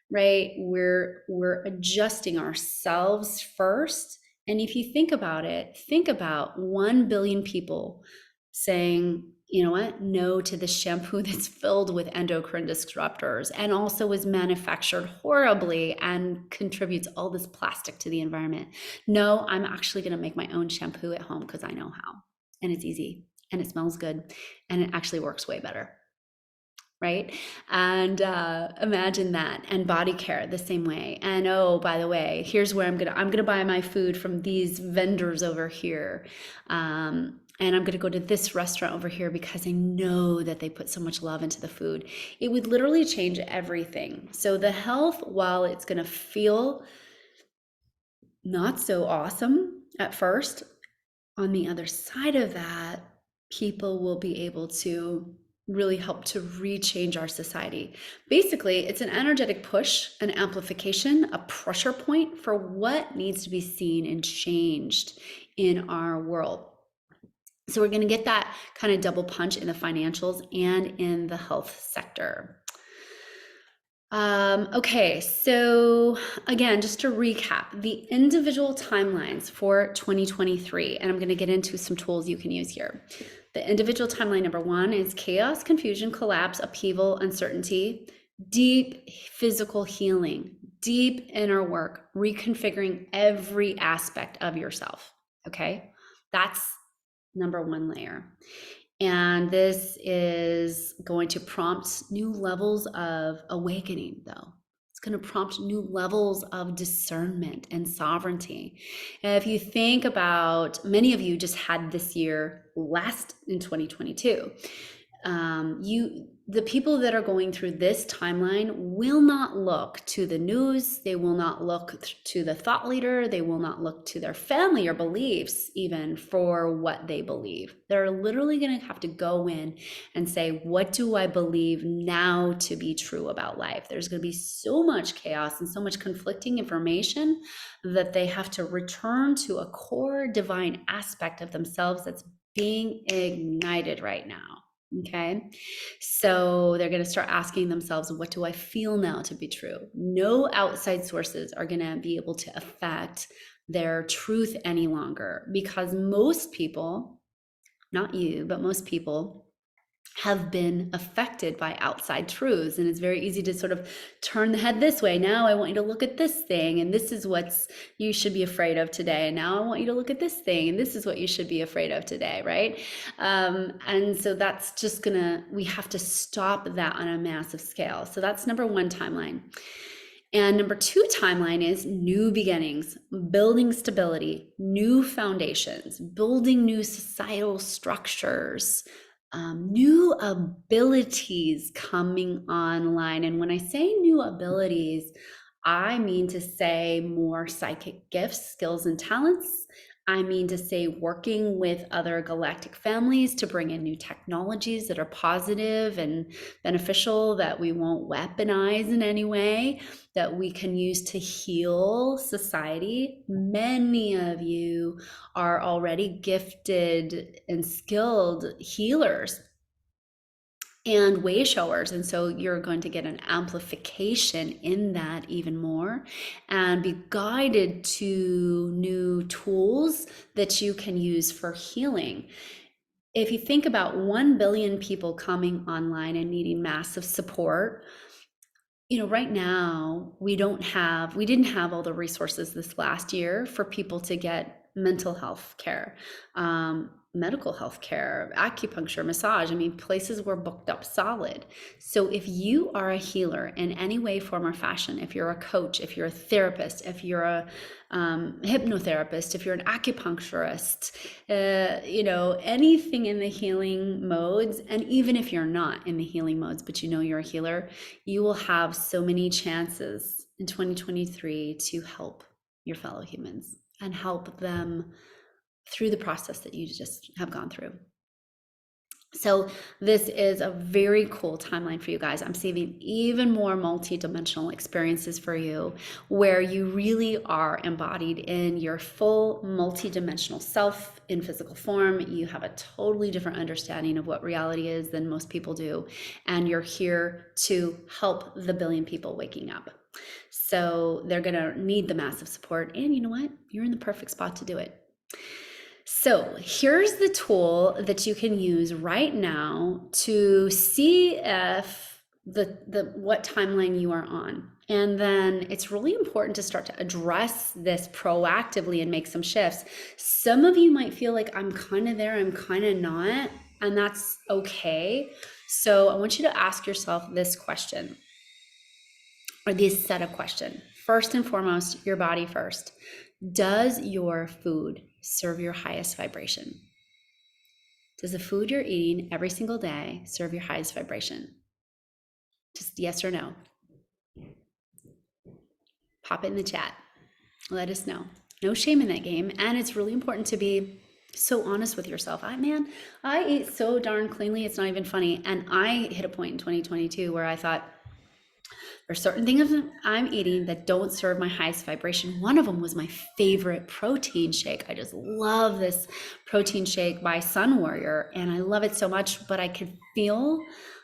right? We're adjusting ourselves first. And if you think about it, think about 1 billion people saying, you know what, no to the shampoo that's filled with endocrine disruptors and also is manufactured horribly and contributes all this plastic to the environment. No, I'm actually going to make my own shampoo at home because I know how. And it's easy and it smells good and it actually works way better. Right. And imagine that. And body care the same way. And oh, by the way, here's where I'm gonna buy my food from these vendors over here. And I'm going to go to this restaurant over here because I know that they put so much love into the food. It would literally change everything. So the health, while it's going to feel not so awesome at first, on the other side of that, people will be able to really help to rechange our society. Basically, it's an energetic push, an amplification, a pressure point for what needs to be seen and changed in our world. So we're going to get that kind of double punch in the financials and in the health sector. Okay, so again, just to recap, the individual timelines for 2023, and I'm going to get into some tools you can use here. The individual timeline number 1 is chaos, confusion, collapse, upheaval, uncertainty, deep physical healing, deep inner work, reconfiguring every aspect of yourself. Okay, that's number 1 layer. And this is going to prompt new levels of awakening, though. It's going to prompt new levels of discernment and sovereignty. And if you think about, many of you just had this year last in 2022. The people that are going through this timeline will not look to the news. They will not look to the thought leader. They will not look to their family or beliefs even for what they believe. They're literally going to have to go in and say, what do I believe now to be true about life? There's going to be so much chaos and so much conflicting information that they have to return to a core divine aspect of themselves that's being ignited right now. Okay, so they're going to start asking themselves, what do I feel now to be true? No outside sources are going to be able to affect their truth any longer, because most people, not you, but most people have been affected by outside truths. And it's very easy to sort of turn the head this way. Now I want you to look at this thing, and this is what you should be afraid of today. And now I want you to look at this thing, and this is what you should be afraid of today, right? And so that's just we have to stop that on a massive scale. So that's number 1 timeline. And number 2 timeline is new beginnings, building stability, new foundations, building new societal structures, new abilities coming online. And when I say new abilities, I mean to say more psychic gifts, skills, and talents. I mean to say working with other galactic families to bring in new technologies that are positive and beneficial, that we won't weaponize in any way, that we can use to heal society. Many of you are already gifted and skilled healers and way showers, and so you're going to get an amplification in that even more and be guided to new tools that you can use for healing. If you think about 1 billion people coming online and needing massive support, right now we didn't have all the resources this last year for people to get mental health care, medical health care, acupuncture, massage. I mean, places were booked up solid. So if you are a healer in any way, form, or fashion, if you're a coach, if you're a therapist, if you're a hypnotherapist, if you're an acupuncturist, anything in the healing modes, and even if you're not in the healing modes, but you're a healer, you will have so many chances in 2023 to help your fellow humans and help them through the process that you just have gone through. So this is a very cool timeline for you guys. I'm saving even more multi-dimensional experiences for you where you really are embodied in your full multi-dimensional self in physical form. You have a totally different understanding of what reality is than most people do. And you're here to help the billion people waking up. So they're going to need the massive support. And you know what? You're in the perfect spot to do it. So here's the tool that you can use right now to see if what timeline you are on. And then it's really important to start to address this proactively and make some shifts. Some of you might feel like I'm kind of there, I'm kind of not, and that's okay. So I want you to ask yourself this question, or this set of questions. First and foremost, your body first. Does your food serve your highest vibration? Does the food you're eating every single day serve your highest vibration? Just yes or no. Pop it in the chat. Let us know. No shame in that game. And it's really important to be so honest with yourself. I eat so darn cleanly, it's not even funny. And I hit a point in 2022 where I thought, there's certain things I'm eating that don't serve my highest vibration. One of them was my favorite protein shake. I just love this protein shake by Sun Warrior, and I love it so much, but I could feel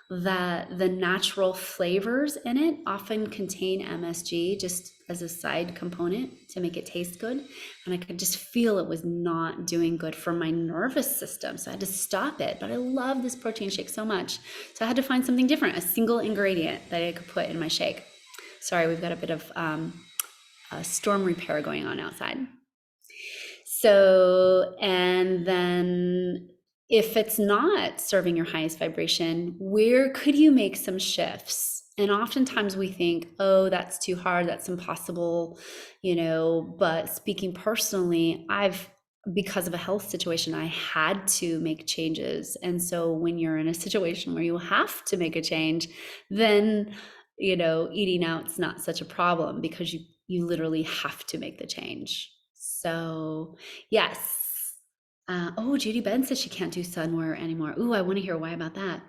that the natural flavors in it often contain MSG just as a side component to make it taste good. And I could just feel it was not doing good for my nervous system. So I had to stop it. But I love this protein shake so much. So I had to find something different, a single ingredient that I could put in my shake. Sorry, we've got a bit of a storm repair going on outside. So, and then if it's not serving your highest vibration, where could you make some shifts? And oftentimes we think, oh, that's too hard, that's impossible, but speaking personally, because of a health situation, I had to make changes. And so when you're in a situation where you have to make a change, then, eating out's not such a problem because you literally have to make the change. So yes. Judy Ben says she can't do Sun Warrior anymore. Ooh, I want to hear why about that.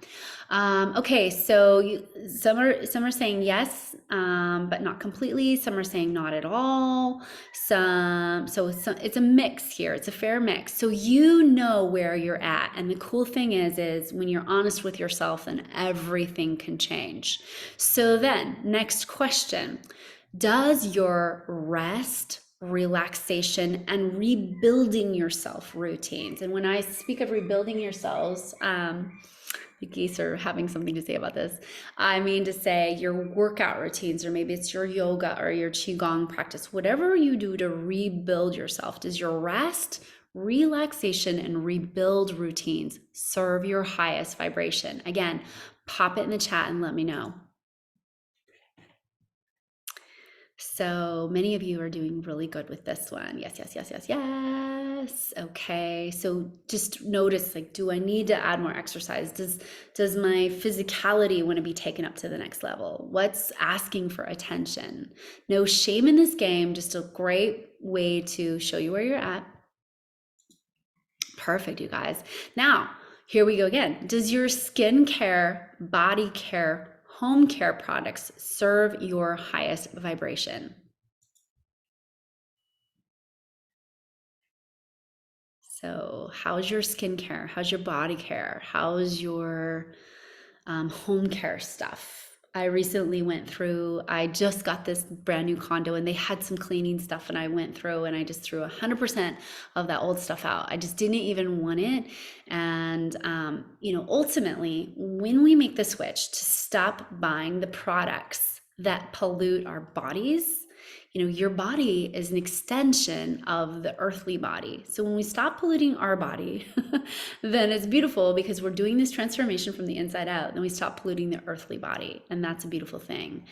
Okay, so some are saying yes, but not completely. Some are saying not at all. So it's a mix here. It's a fair mix. So you know where you're at, and the cool thing is when you're honest with yourself, then everything can change. So then, next question: does your rest, relaxation, and rebuilding yourself routines? And when I speak of rebuilding yourselves, the geese are having something to say about this. I mean to say your workout routines, or maybe it's your yoga or your qigong practice, whatever you do to rebuild yourself. Does your rest, relaxation, and rebuild routines serve your highest vibration? Again, pop it in the chat and let me know. So many of you are doing really good with this one. Yes, yes, yes, yes, yes. Okay, so just notice, do I need to add more exercise? Does my physicality want to be taken up to the next level? What's asking for attention? No shame in this game, just a great way to show you where you're at. Perfect, you guys. Now, here we go again. Does your skincare, body care, home care products serve your highest vibration? So how's your skincare? How's your body care? How's your home care stuff? I recently I just got this brand new condo, and they had some cleaning stuff, and I went through and I just threw 100% of that old stuff out. I just didn't even want it. And, ultimately, when we make the switch to stop buying the products that pollute our bodies, your body is an extension of the earthly body. So when we stop polluting our body, then it's beautiful because we're doing this transformation from the inside out. Then we stop polluting the earthly body, and that's a beautiful thing.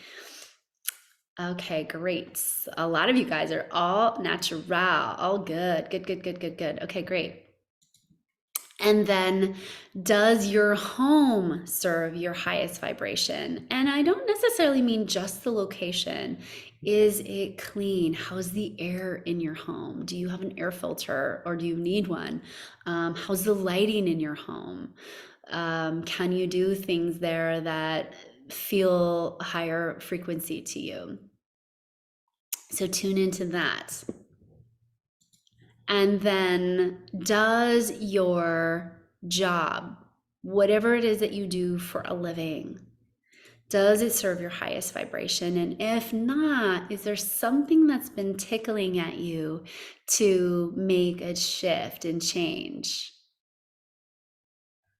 Okay, great. A lot of you guys are all natural, all good. Good. Okay, great. And then, does your home serve your highest vibration? And I don't necessarily mean just the location. Is it clean? How's the air in your home? Do you have an air filter or do you need one? How's the lighting in your home? Can you do things there that feel higher frequency to you? So tune into that. And then, does your job, whatever it is that you do for a living, does it serve your highest vibration? And if not, is there something that's been tickling at you to make a shift and change?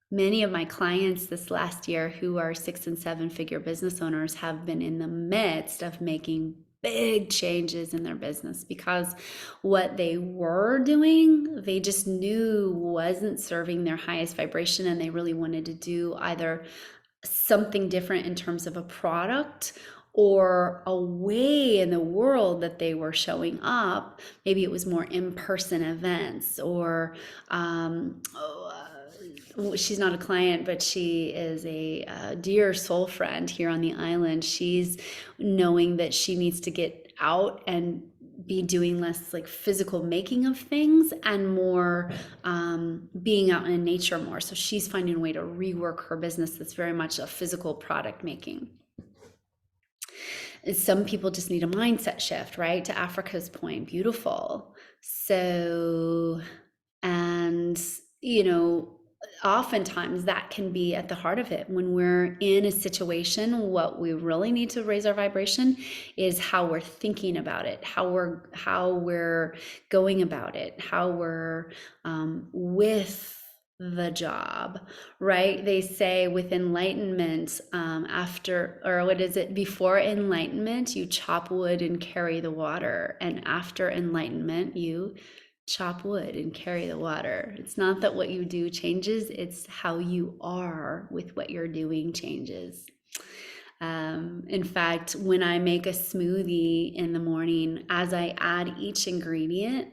Many of my clients this last year who are 6 and 7 figure business owners have been in the midst of making big changes in their business because what they were doing, they just knew wasn't serving their highest vibration, and they really wanted to do either something different in terms of a product or a way in the world that they were showing up. Maybe it was more in-person events or she's not a client, but she is a dear soul friend here on the island. She's knowing that she needs to get out and be doing less like physical making of things and more being out in nature more. So she's finding a way to rework her business that's very much a physical product making. Some people just need a mindset shift, right? To Africa's point, beautiful. So, and oftentimes that can be at the heart of it. When we're in a situation, what we really need to raise our vibration is how we're thinking about it, how we're going about it, how we're with the job, right? They say with enlightenment, after, or what is it? Before enlightenment, you chop wood and carry the water. And after enlightenment, you chop wood and carry the water. It's not that what you do changes, it's how you are with what you're doing changes. In fact, when I make a smoothie in the morning, as I add each ingredient,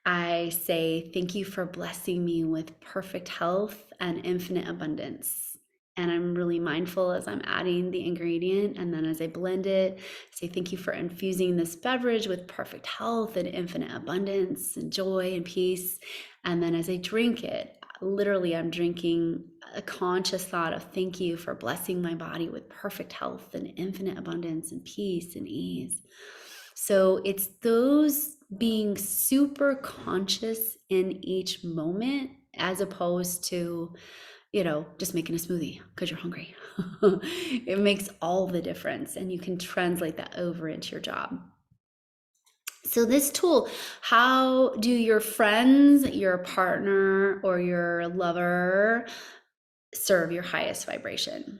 I say, thank you for blessing me with perfect health and infinite abundance. And I'm really mindful as I'm adding the ingredient. And then as I blend it, say, thank you for infusing this beverage with perfect health and infinite abundance and joy and peace. And then as I drink it, literally, I'm drinking a conscious thought of thank you for blessing my body with perfect health and infinite abundance and peace and ease. So it's those being super conscious in each moment as opposed to, just making a smoothie because you're hungry. It makes all the difference, and you can translate that over into your job. So this tool, how do your friends, your partner, or your lover serve your highest vibration?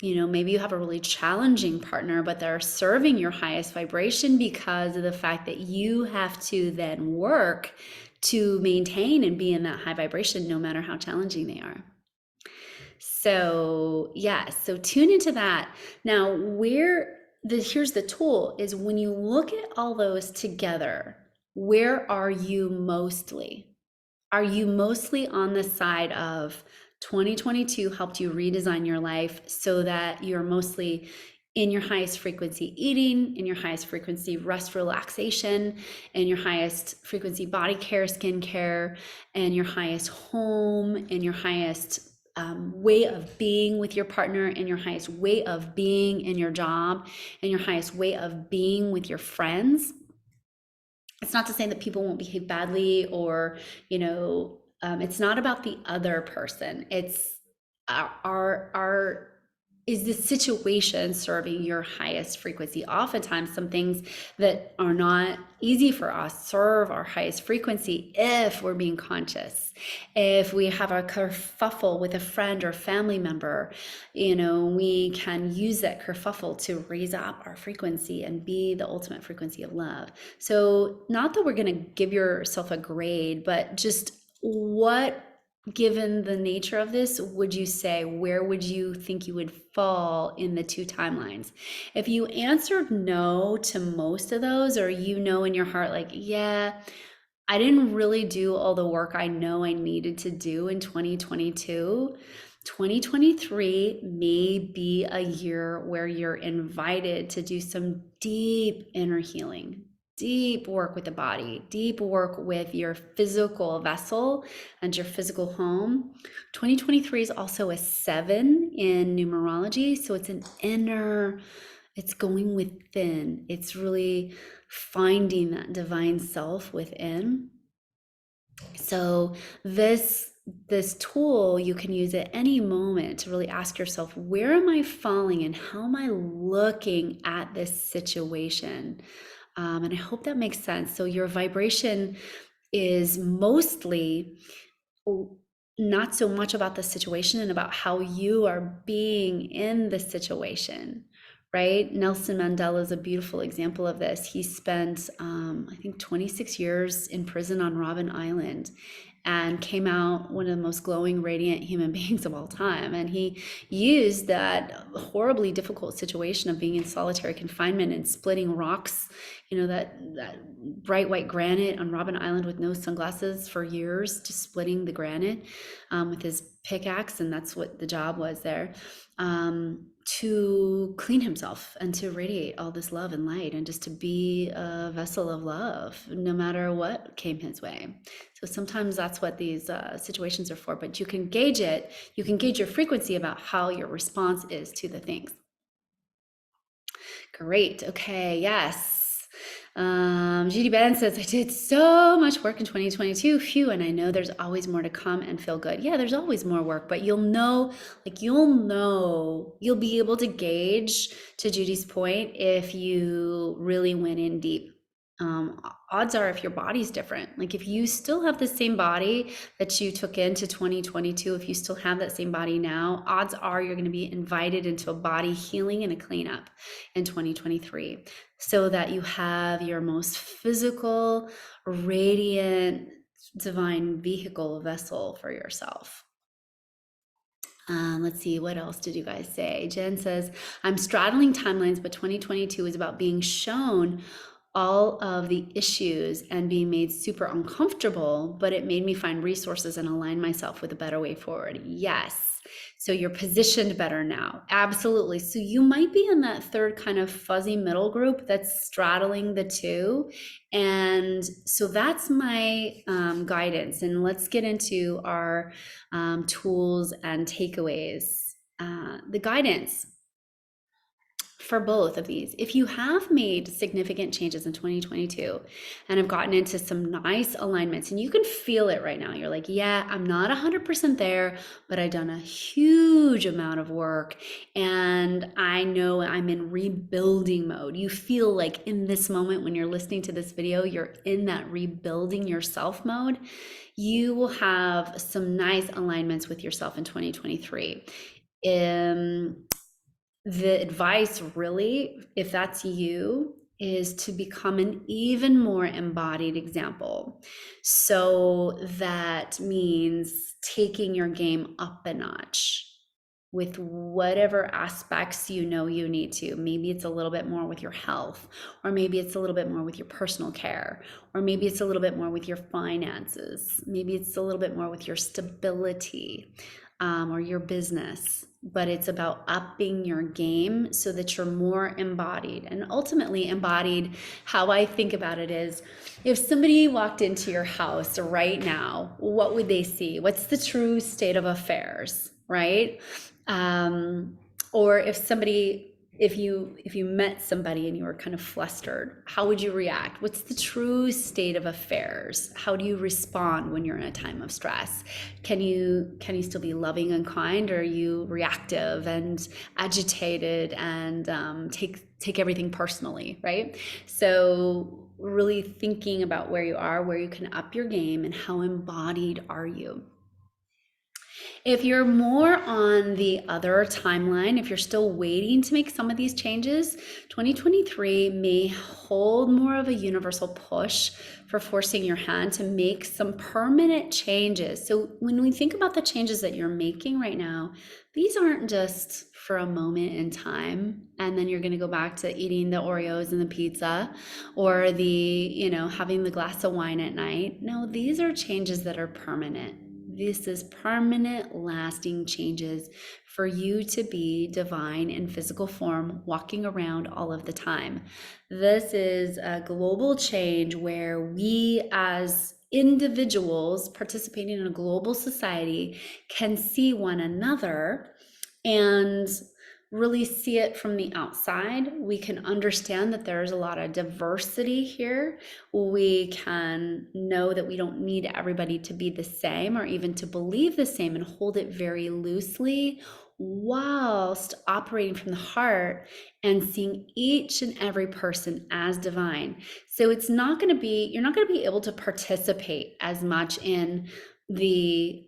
Maybe you have a really challenging partner, but they're serving your highest vibration because of the fact that you have to then work to maintain and be in that high vibration no matter how challenging they are. So so tune into that. Now, here's the tool is when you look at all those together, where are you mostly? Are you mostly on the side of 2022 helped you redesign your life so that you're mostly in your highest frequency eating, in your highest frequency rest, relaxation, and your highest frequency body care, skin care, and your highest home, and your highest way of being with your partner, and your highest way of being in your job, and your highest way of being with your friends? It's not to say that people won't behave badly or, it's not about the other person. It's our is the situation serving your highest frequency? Oftentimes, some things that are not easy for us serve our highest frequency if we're being conscious. If we have a kerfuffle with a friend or family member, we can use that kerfuffle to raise up our frequency and be the ultimate frequency of love. So, not that we're going to give yourself a grade, but just what, given the nature of this, would you say, where would you think you would fall in the two timelines? If you answered no to most of those, or in your heart, like, yeah, I didn't really do all the work I know I needed to do in 2022 2023 may be a year where you're invited to do some deep inner healing, deep work with the body, deep work with your physical vessel and your physical home. 2023 is also a 7 in numerology, so it's an inner, it's going within. It's really finding that divine self within. So this tool, you can use at any moment to really ask yourself, where am I falling and how am I looking at this situation? And I hope that makes sense. So your vibration is mostly not so much about the situation and about how you are being in the situation, right? Nelson Mandela is a beautiful example of this. He spent, I think, 26 years in prison on Robben Island and came out one of the most glowing, radiant human beings of all time. And he used that horribly difficult situation of being in solitary confinement and splitting rocks, that bright white granite on Robben Island with no sunglasses for years, just splitting the granite with his pickaxe. And that's what the job was there. To clean himself and to radiate all this love and light and just to be a vessel of love no matter what came his way. So sometimes that's what these situations are for, but you can gauge it. You can gauge your frequency about how your response is to the things. Great. Okay. Yes. Judy Ben says, I did so much work in 2022. Phew. And I know there's always more to come and feel good. Yeah, there's always more work, but you'll be able to gauge, to Judy's point, if you really went in deep. Odds are, if your body's different, like if you still have the same body that you took into 2022, if you still have that same body now, odds are you're going to be invited into a body healing and a cleanup in 2023 so that you have your most physical, radiant, divine vehicle vessel for yourself. Let's see, what else did you guys say? Jen says, I'm straddling timelines, but 2022 is about being shown all of the issues and being made super uncomfortable, but it made me find resources and align myself with a better way forward. Yes. So you're positioned better now. Absolutely. So you might be in that third kind of fuzzy middle group that's straddling the two. And so that's my guidance. And let's get into our tools and takeaways. The guidance for both of these, if you have made significant changes in 2022 and have gotten into some nice alignments, and you can feel it right now, you're like, yeah, I'm not 100% there, but I've done a huge amount of work and I know I'm in rebuilding mode. You feel like in this moment when you're listening to this video, you're in that rebuilding yourself mode. You will have some nice alignments with yourself in 2023. The advice really, if that's you, is to become an even more embodied example. So that means taking your game up a notch with whatever aspects you need to. Maybe it's a little bit more with your health, or maybe it's a little bit more with your personal care, or maybe it's a little bit more with your finances. Maybe it's a little bit more with your stability or your business. But it's about upping your game so that you're more embodied. And ultimately embodied, how I think about it is, if somebody walked into your house right now, what would they see? What's the true state of affairs, right? Or if you met somebody and you were kind of flustered, how would you react? What's the true state of affairs? How do you respond when you're in a time of stress? Can you still be loving and kind, or are you reactive and agitated and take everything personally, right? So really thinking about where you are, where you can up your game, and how embodied are you? If you're more on the other timeline, if you're still waiting to make some of these changes, 2023 may hold more of a universal push for forcing your hand to make some permanent changes. So when we think about the changes that you're making right now, these aren't just for a moment in time, and then you're going to go back to eating the Oreos and the pizza, or the, having the glass of wine at night. No, these are changes that are permanent. This is permanent, lasting changes for you to be divine in physical form, walking around all of the time. This is a global change where we, as individuals participating in a global society, can see one another and really see it from the outside. We can understand that there's a lot of diversity here. We can know that we don't need everybody to be the same or even to believe the same, and hold it very loosely whilst operating from the heart and seeing each and every person as divine. So it's not going to be, you're not going to be able to participate as much in the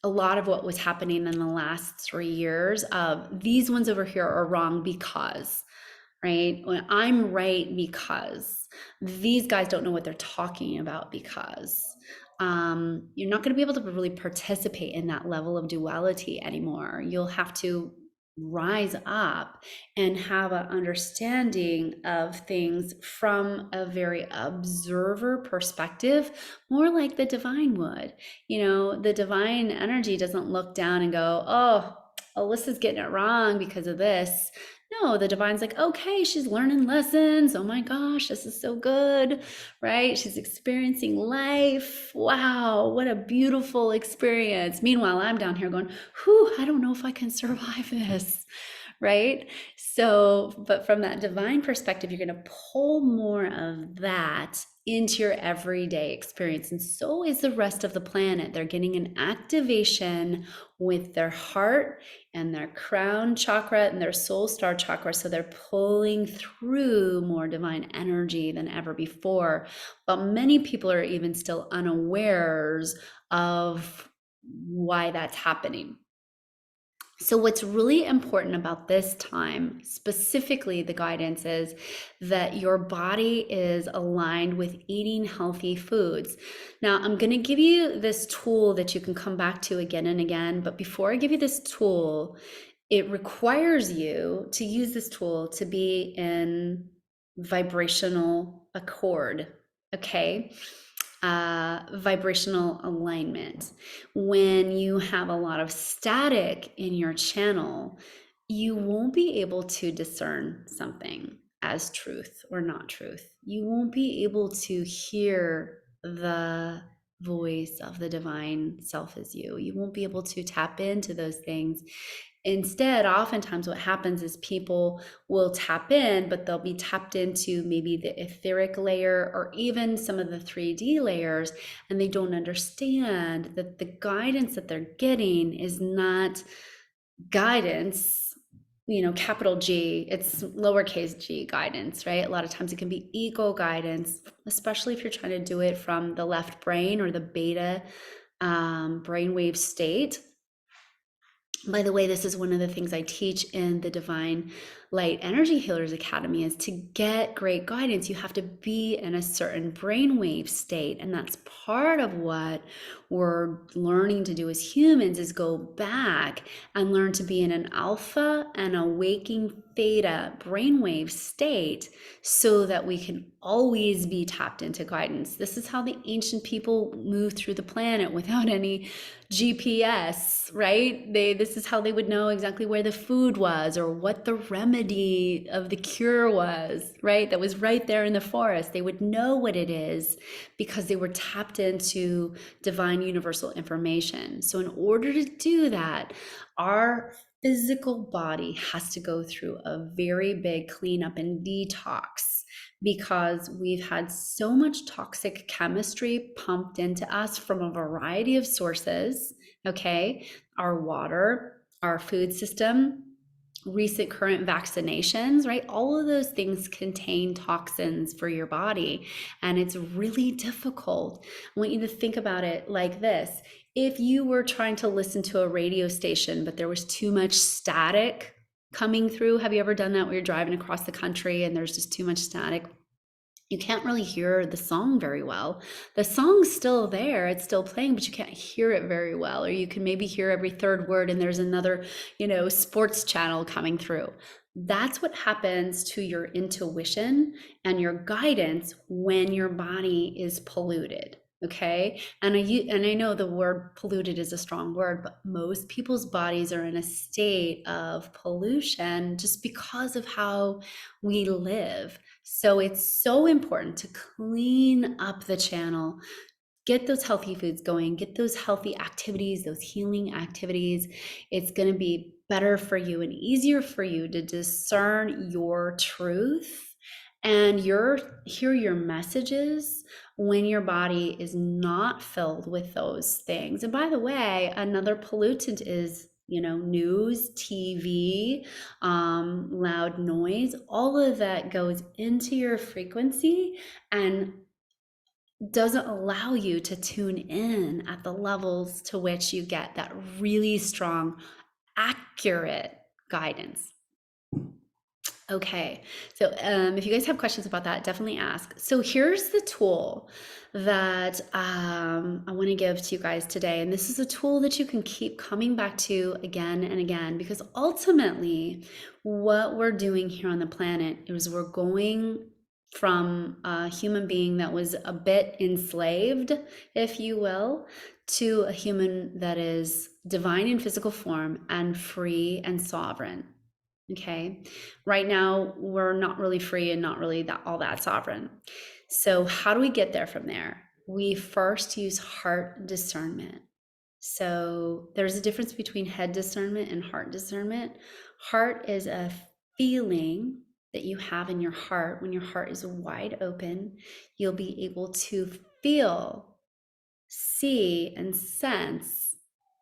a lot of what was happening in the last 3 years of these ones over here are wrong because, right? When I'm right because these guys don't know what they're talking about because you're not going to be able to really participate in that level of duality anymore. You'll have to rise up and have an understanding of things from a very observer perspective, more like the divine would. You know, the divine energy doesn't look down and go, oh, Alyssa's getting it wrong because of this. No, the divine's like, okay, she's learning lessons. Oh my gosh, this is so good, right? She's experiencing life. Wow, what a beautiful experience. Meanwhile, I'm down here going, whew, I don't know if I can survive this, right? So, but from that divine perspective, you're going to pull more of that into your everyday experience. And so is the rest of the planet. They're getting an activation with their heart and their crown chakra and their soul star chakra. So they're pulling through more divine energy than ever before. But many people are even still unawares of why that's happening. So what's really important about this time, specifically the guidance, is that your body is aligned with eating healthy foods. Now, I'm going to give you this tool that you can come back to again and again, but before I give you this tool, it requires you to use this tool to be in vibrational accord, okay? Vibrational alignment. When you have a lot of static in your channel, you won't be able to discern something as truth or not truth. You won't be able to hear the voice of the divine self as you. You won't be able to tap into those things. Instead, oftentimes what happens is people will tap in, but they'll be tapped into maybe the etheric layer or even some of the 3D layers, and they don't understand that the guidance that they're getting is not guidance, you know, capital G, it's lowercase g guidance, right? A lot of times it can be ego guidance, especially if you're trying to do it from the left brain or the beta brainwave state. By the way, this is one of the things I teach in the Divine Light Energy Healers Academy, is to get great guidance, you have to be in a certain brainwave state. And that's part of what we're learning to do as humans, is go back and learn to be in an alpha and a waking theta brainwave state so that we can always be tapped into guidance. This is how the ancient people moved through the planet without any GPS, right? This is how they would know exactly where the food was or what the remedy of the cure was, right? That was right there in the forest. They would know what it is because they were tapped into divine universal information. So in order to do that, our physical body has to go through a very big cleanup and detox, because we've had so much toxic chemistry pumped into us from a variety of sources, okay? Our water, our food system, recent current vaccinations, right? All of those things contain toxins for your body, and it's really difficult. I want you to think about it like this. If you were trying to listen to a radio station, but there was too much static coming through, have you ever done that where you're driving across the country and there's just too much static? You can't really hear the song very well. The song's still there, it's still playing, but you can't hear it very well. Or you can maybe hear every third word and there's another, sports channel coming through. That's what happens to your intuition and your guidance when your body is polluted. Okay. And I know the word polluted is a strong word, but most people's bodies are in a state of pollution just because of how we live. So it's so important to clean up the channel, get those healthy foods going, get those healthy activities, those healing activities. It's going to be better for you and easier for you to discern your truth and hear your messages when your body is not filled with those things. And by the way, another pollutant is, news, TV, loud noise. All of that goes into your frequency and doesn't allow you to tune in at the levels to which you get that really strong, accurate guidance. Okay, so if you guys have questions about that, definitely ask. So here's the tool that I want to give to you guys today. And this is a tool that you can keep coming back to again and again, because ultimately what we're doing here on the planet is we're going from a human being that was a bit enslaved, if you will, to a human that is divine in physical form and free and sovereign. Okay. Right now, we're not really free and not really all that sovereign. So, how do we get there from there? We first use heart discernment. So, there's a difference between head discernment and heart discernment. Heart is a feeling that you have in your heart. When your heart is wide open, you'll be able to feel, see, and sense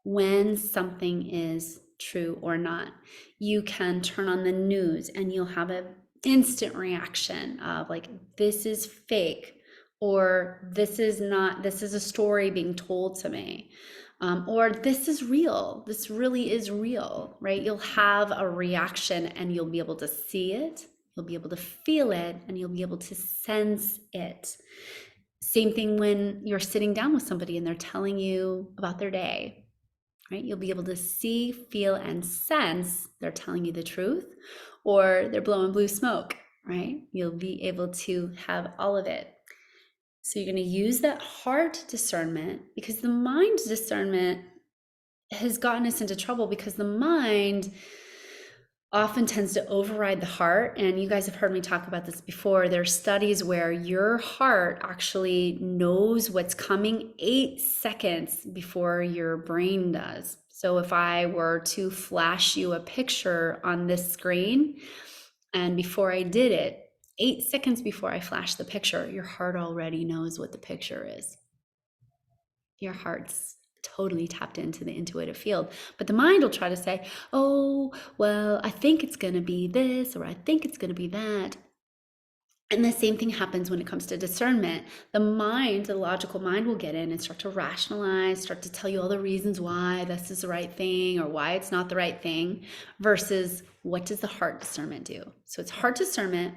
when something is true or not. You can turn on the news and you'll have an instant reaction of like, this is fake, or this is not, this is a story being told to me. Or this is real, this really is real, right? You'll have a reaction and you'll be able to see it, you'll be able to feel it, and you'll be able to sense it. Same thing when you're sitting down with somebody and they're telling you about their day, right? You'll be able to see, feel, and sense they're telling you the truth or they're blowing blue smoke, right? You'll be able to have all of it. So you're going to use that heart discernment, because the mind discernment has gotten us into trouble, because the mind often tends to override the heart. And you guys have heard me talk about this before. There are studies where your heart actually knows what's coming 8 seconds before your brain does. So if I were to flash you a picture on this screen, and before I did it, 8 seconds before I flash the picture, your heart already knows what the picture is. Your heart's totally tapped into the intuitive field. But the mind will try to say, oh, well, I think it's going to be this, or I think it's going to be that. And the same thing happens when it comes to discernment. The mind, the logical mind, will get in and start to rationalize, start to tell you all the reasons why this is the right thing or why it's not the right thing, versus what does the heart discernment do? So it's heart discernment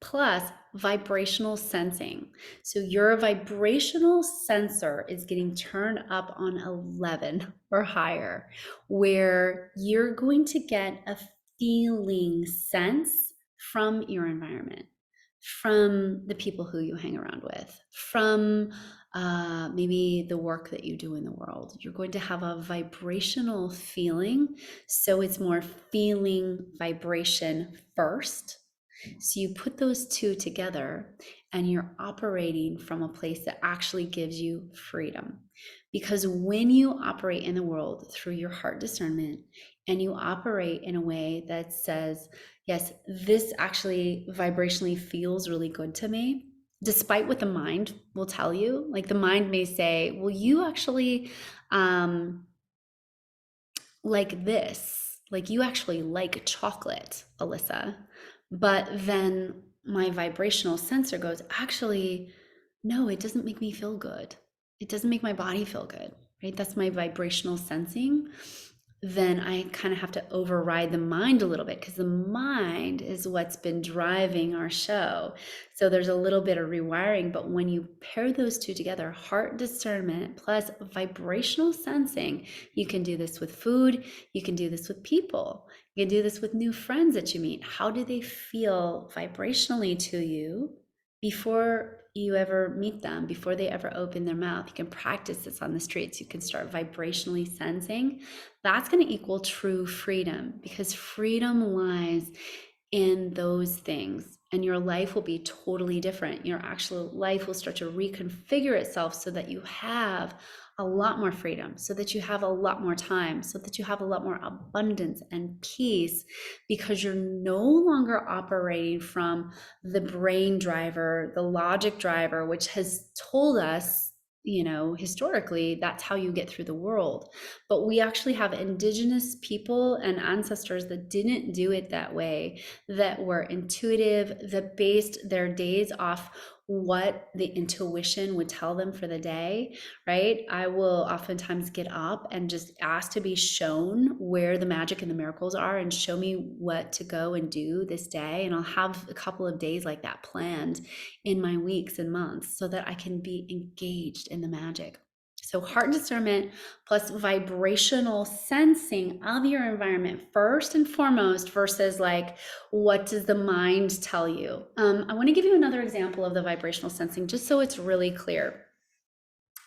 plus vibrational sensing. So your vibrational sensor is getting turned up on 11 or higher, where you're going to get a feeling sense from your environment, from the people who you hang around with, from maybe the work that you do in the world. You're going to have a vibrational feeling. So it's more feeling vibration first. So you put those two together and you're operating from a place that actually gives you freedom. Because when you operate in the world through your heart discernment and you operate in a way that says, yes, this actually vibrationally feels really good to me, despite what the mind will tell you. Like the mind may say, well, you actually like this, like you actually like chocolate, Alyssa. But then my vibrational sensor goes, actually, no, it doesn't make me feel good. It doesn't make my body feel good, right? That's my vibrational sensing. Then I kind of have to override the mind a little bit, because the mind is what's been driving our show. So there's a little bit of rewiring. But when you pair those two together, heart discernment plus vibrational sensing, you can do this with food. You can do this with people. You can do this with new friends that you meet. How do they feel vibrationally to you? before you ever meet them, before they ever open their mouth. You can practice this on the streets. You can start vibrationally sensing. That's going to equal true freedom, because freedom lies in those things, and your life will be totally different. Your actual life will start to reconfigure itself so that you have a lot more freedom, so that you have a lot more time, so that you have a lot more abundance and peace, because you're no longer operating from the brain driver, the logic driver, which has told us, historically, that's how you get through the world. But we actually have indigenous people and ancestors that didn't do it that way, that were intuitive, that based their days off what the intuition would tell them for the day, right? I will oftentimes get up and just ask to be shown where the magic and the miracles are, and show me what to go and do this day. And I'll have a couple of days like that planned in my weeks and months, so that I can be engaged in the magic. So heart discernment plus vibrational sensing of your environment first and foremost, versus like, what does the mind tell you? I want to give you another example of the vibrational sensing, just so it's really clear.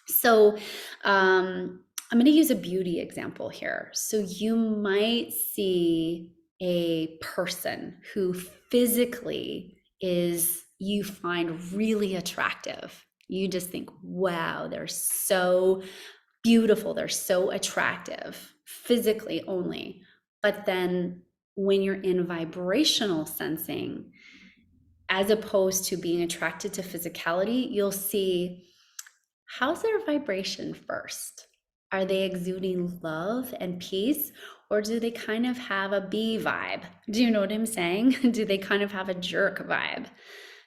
So I'm going to use a beauty example here. So you might see a person who physically you find really attractive. You just think, wow, they're so beautiful, they're so attractive, physically only. But then when you're in vibrational sensing, as opposed to being attracted to physicality, you'll see, how's their vibration first? Are they exuding love and peace? Or do they kind of have a bee vibe? Do you know what I'm saying? Do they kind of have a jerk vibe?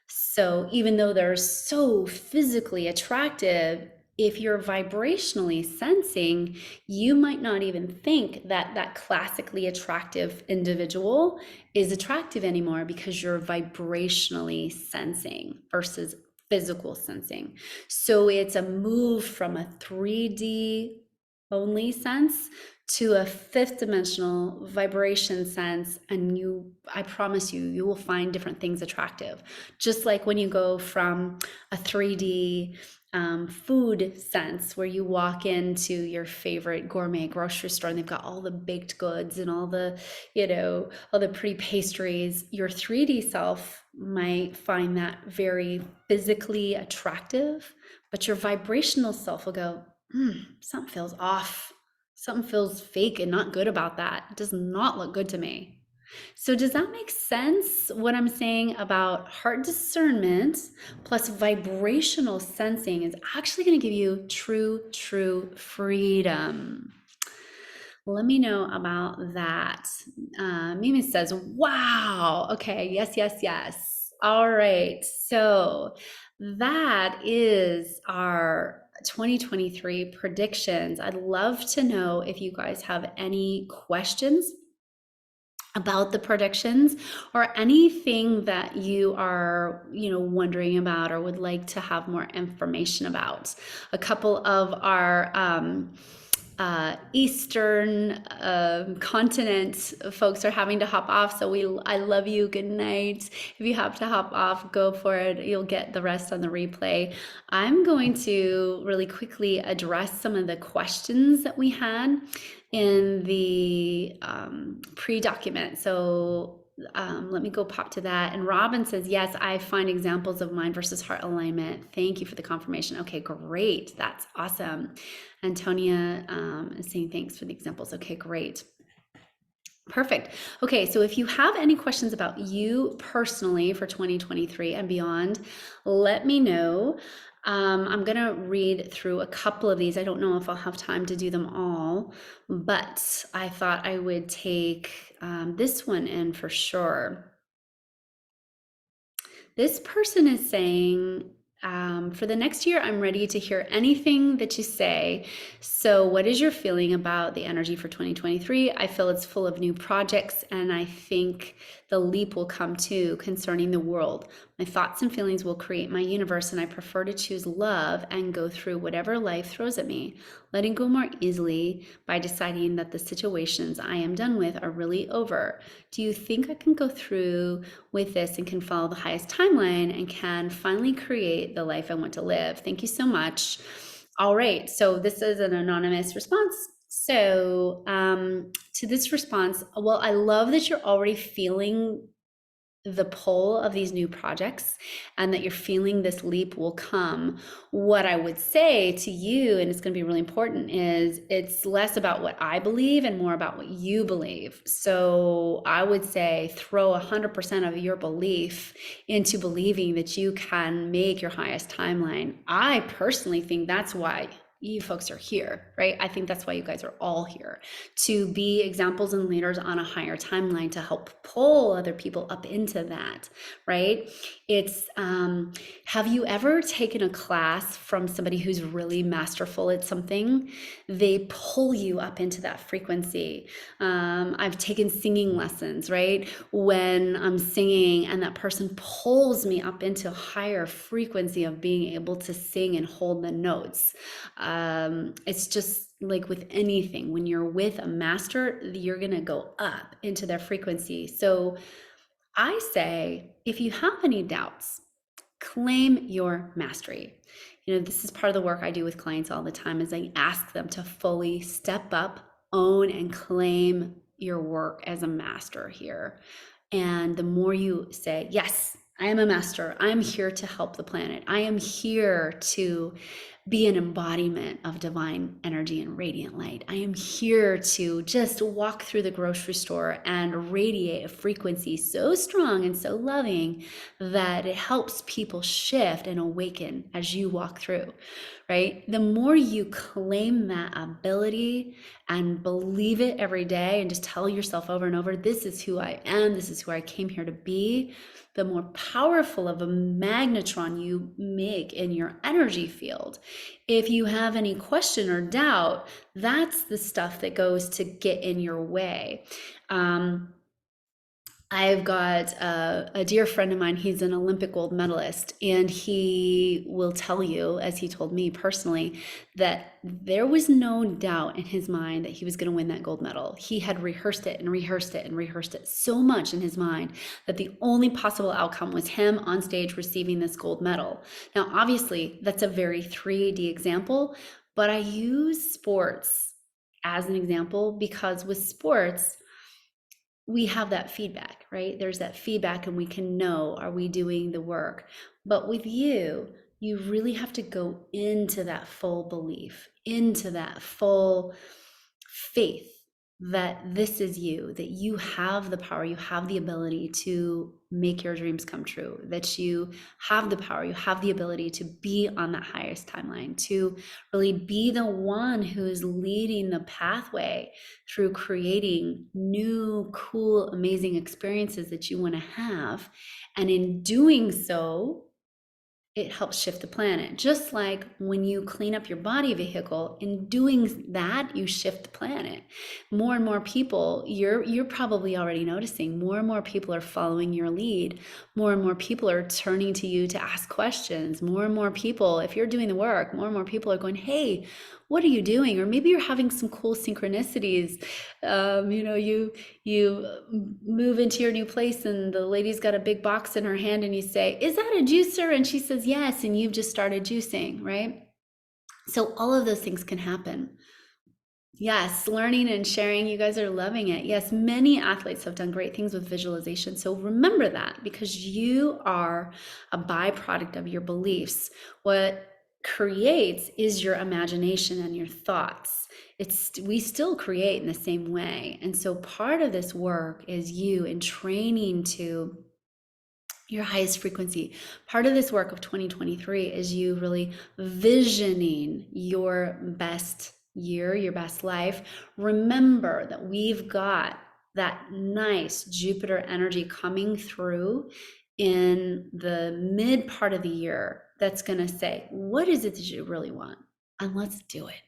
So even though they're so physically attractive, if you're vibrationally sensing, you might not even think that that classically attractive individual is attractive anymore, because you're vibrationally sensing versus physical sensing. So it's a move from a 3D only sense to a fifth dimensional vibration sense. And I promise you will find different things attractive. Just like when you go from a 3D food sense, where you walk into your favorite gourmet grocery store and they've got all the baked goods and all the, all the pretty pastries, your 3D self might find that very physically attractive, but your vibrational self will go, something feels off. Something feels fake and not good about that. It does not look good to me. So does that make sense, what I'm saying about heart discernment plus vibrational sensing is actually going to give you true freedom? Let me know about that. Mimi says, wow. Okay, yes. All right, so that is our 2023 predictions. I'd love to know if you guys have any questions about the predictions, or anything that you are, wondering about or would like to have more information about. A couple of our Eastern continent folks are having to hop off, so I love you. Good night. If you have to hop off, go for it. You'll get the rest on the replay. I'm going to really quickly address some of the questions that we had in the pre-document. So let me go pop to that. And Robin says, yes, I find examples of mind versus heart alignment. Thank you for the confirmation. Okay, great. That's awesome. Antonia is saying thanks for the examples. Okay, great. Perfect. Okay, so if you have any questions about you personally for 2023 and beyond, let me know. I'm going to read through a couple of these. I don't know if I'll have time to do them all, but I thought I would take this one in for sure. This person is saying, for the next year, I'm ready to hear anything that you say. So what is your feeling about the energy for 2023? I feel it's full of new projects, and I think the leap will come too concerning the world. My thoughts and feelings will create my universe, and I prefer to choose love and go through whatever life throws at me, letting go more easily by deciding that the situations I am done with are really over. Do you think I can go through with this and can follow the highest timeline and can finally create the life I want to live? Thank you so much. All right, so this is an anonymous response. So to this response, well, I love that you're already feeling the pull of these new projects and that you're feeling this leap will come. What I would say to you, and it's going to be really important, is it's less about what I believe and more about what you believe. So I would say throw 100% of your belief into believing that you can make your highest timeline. I personally think that's why you folks are here, right? I think that's why you guys are all here, to be examples and leaders on a higher timeline to help pull other people up into that, right? It's, have you ever taken a class from somebody who's really masterful at something? They pull you up into that frequency. I've taken singing lessons, right? When I'm singing and that person pulls me up into a higher frequency of being able to sing and hold the notes. It's just like with anything, when you're with a master, you're going to go up into their frequency. So I say, if you have any doubts, claim your mastery. You know, this is part of the work I do with clients all the time, is I ask them to fully step up, own, and claim your work as a master here. And the more you say, yes, I am a master, I'm here to help the planet, I am here to be an embodiment of divine energy and radiant light. I am here to just walk through the grocery store and radiate a frequency so strong and so loving that it helps people shift and awaken as you walk through, right? The more you claim that ability and believe it every day and just tell yourself over and over, this is who I am, this is who I came here to be, the more powerful of a magnetron you make in your energy field. If you have any question or doubt, that's the stuff that goes to get in your way. I've got a dear friend of mine, he's an Olympic gold medalist, and he will tell you, as he told me personally, that there was no doubt in his mind that he was going to win that gold medal. He had rehearsed it and rehearsed it and rehearsed it so much in his mind that the only possible outcome was him on stage receiving this gold medal. Now, obviously, that's a very 3D example, but I use sports as an example because with sports, we have that feedback, right? There's that feedback and we can know, are we doing the work? But with you, you really have to go into that full belief, into that full faith that this is you, that you have the power, you have the ability to make your dreams come true, that you have the power, you have the ability to be on that highest timeline, to really be the one who's leading the pathway through creating new, cool, amazing experiences that you want to have. And in doing so, it helps shift the planet. Just like when you clean up your body vehicle, in doing that, you shift the planet. More and more people, you're probably already noticing, more and more people are following your lead. More and more people are turning to you to ask questions. More and more people, if you're doing the work, more and more people are going, hey, what are you doing? Or maybe you're having some cool synchronicities. You move into your new place and the lady's got a big box in her hand and you say, is that a juicer? And she says, yes. And you've just started juicing, right? So all of those things can happen. Yes, learning and sharing, you guys are loving it. Yes, many athletes have done great things with visualization. So remember that, because you are a byproduct of your beliefs. What creates is your imagination and your thoughts. We still create in the same way. And so part of this work is you in training to your highest frequency. Part of this work of 2023 is you really visioning your best year, your best life. Remember that we've got that nice Jupiter energy coming through in the mid part of the year that's going to say, what is it that you really want? And let's do it.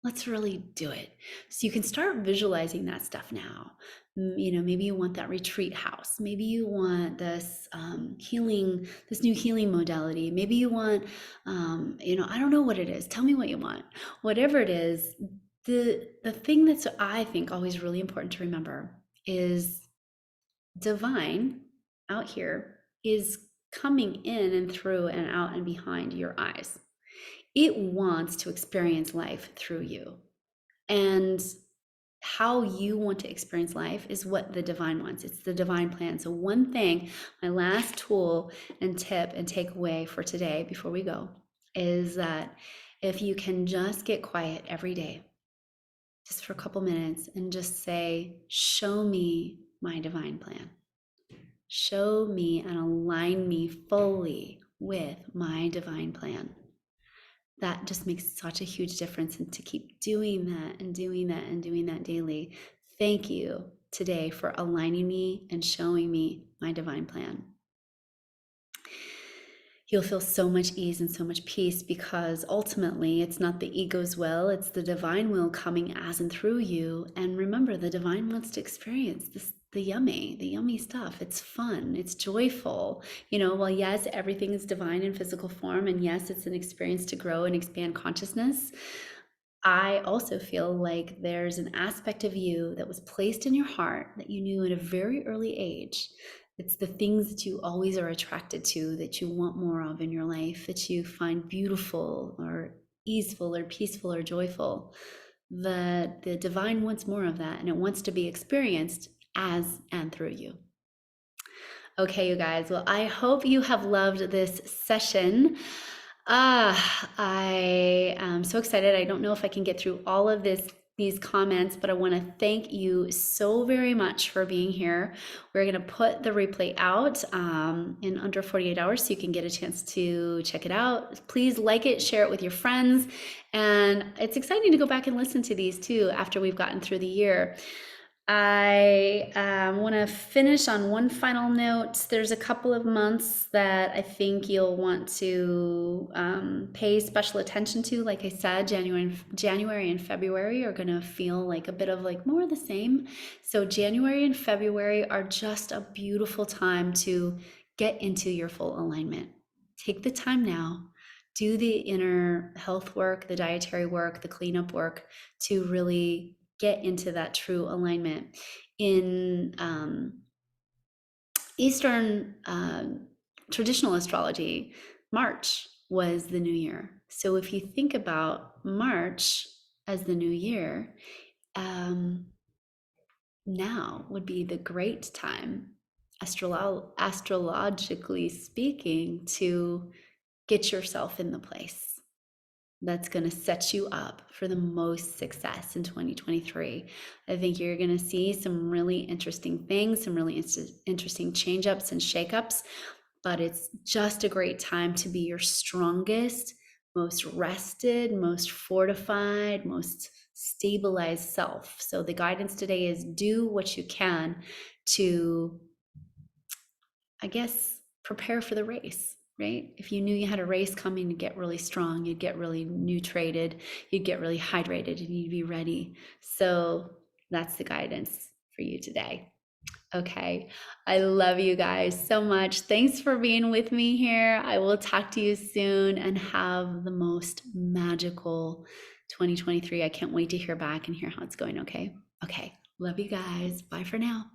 Let's really do it. So you can start visualizing that stuff now. You know, maybe you want that retreat house. Maybe you want this healing, this new healing modality. Maybe you want, you know, I don't know what it is. Tell me what you want. Whatever it is, the thing that's I think always really important to remember is divine out here is coming in and through and out and behind your eyes. It wants to experience life through you. And how you want to experience life is what the divine wants. It's the divine plan. So, one thing, my last tool and tip and takeaway for today before we go is that if you can just get quiet every day, just for a couple minutes, and just say, show me my divine plan. Show me and align me fully with my divine plan. That just makes such a huge difference. And to keep doing that and doing that and doing that daily. Thank you today for aligning me and showing me my divine plan. You'll feel so much ease and so much peace, because ultimately it's not the ego's will, it's the divine will coming as and through you. And remember, the divine wants to experience this, the yummy stuff. It's fun, it's joyful. You know, well, yes, everything is divine in physical form, and yes, it's an experience to grow and expand consciousness. I also feel like there's an aspect of you that was placed in your heart that you knew at a very early age. It's the things that you always are attracted to, that you want more of in your life, that you find beautiful or easeful or peaceful or joyful. The divine wants more of that, and it wants to be experienced as and through you. Okay, you guys. Well, I hope you have loved this session. I am so excited. I don't know if I can get through all of these comments, but I want to thank you so very much for being here. We're going to put the replay out in under 48 hours so you can get a chance to check it out. Please like it, share it with your friends. And it's exciting to go back and listen to these too after we've gotten through the year. I want to finish on one final note. There's a couple of months that I think you'll want to pay special attention to. Like I said, January and February are going to feel like a bit of like more of the same. So January and February are just a beautiful time to get into your full alignment. Take the time now. Do the inner health work, the dietary work, the cleanup work to really get into that true alignment. In Eastern traditional astrology, March was the new year. So if you think about March as the new year, now would be the great time, astrologically speaking, to get yourself in the place that's going to set you up for the most success in 2023. I think you're going to see some really interesting things, some really interesting change-ups and shake-ups, but it's just a great time to be your strongest, most rested, most fortified, most stabilized self. So the guidance today is do what you can to, I guess, prepare for the race. Right? If you knew you had a race coming, you'd get really strong, you'd get really nutrated, you'd get really hydrated, and you'd be ready. So that's the guidance for you today. Okay. I love you guys so much. Thanks for being with me here. I will talk to you soon, and have the most magical 2023. I can't wait to hear back and hear how it's going. Okay. Okay. Love you guys. Bye for now.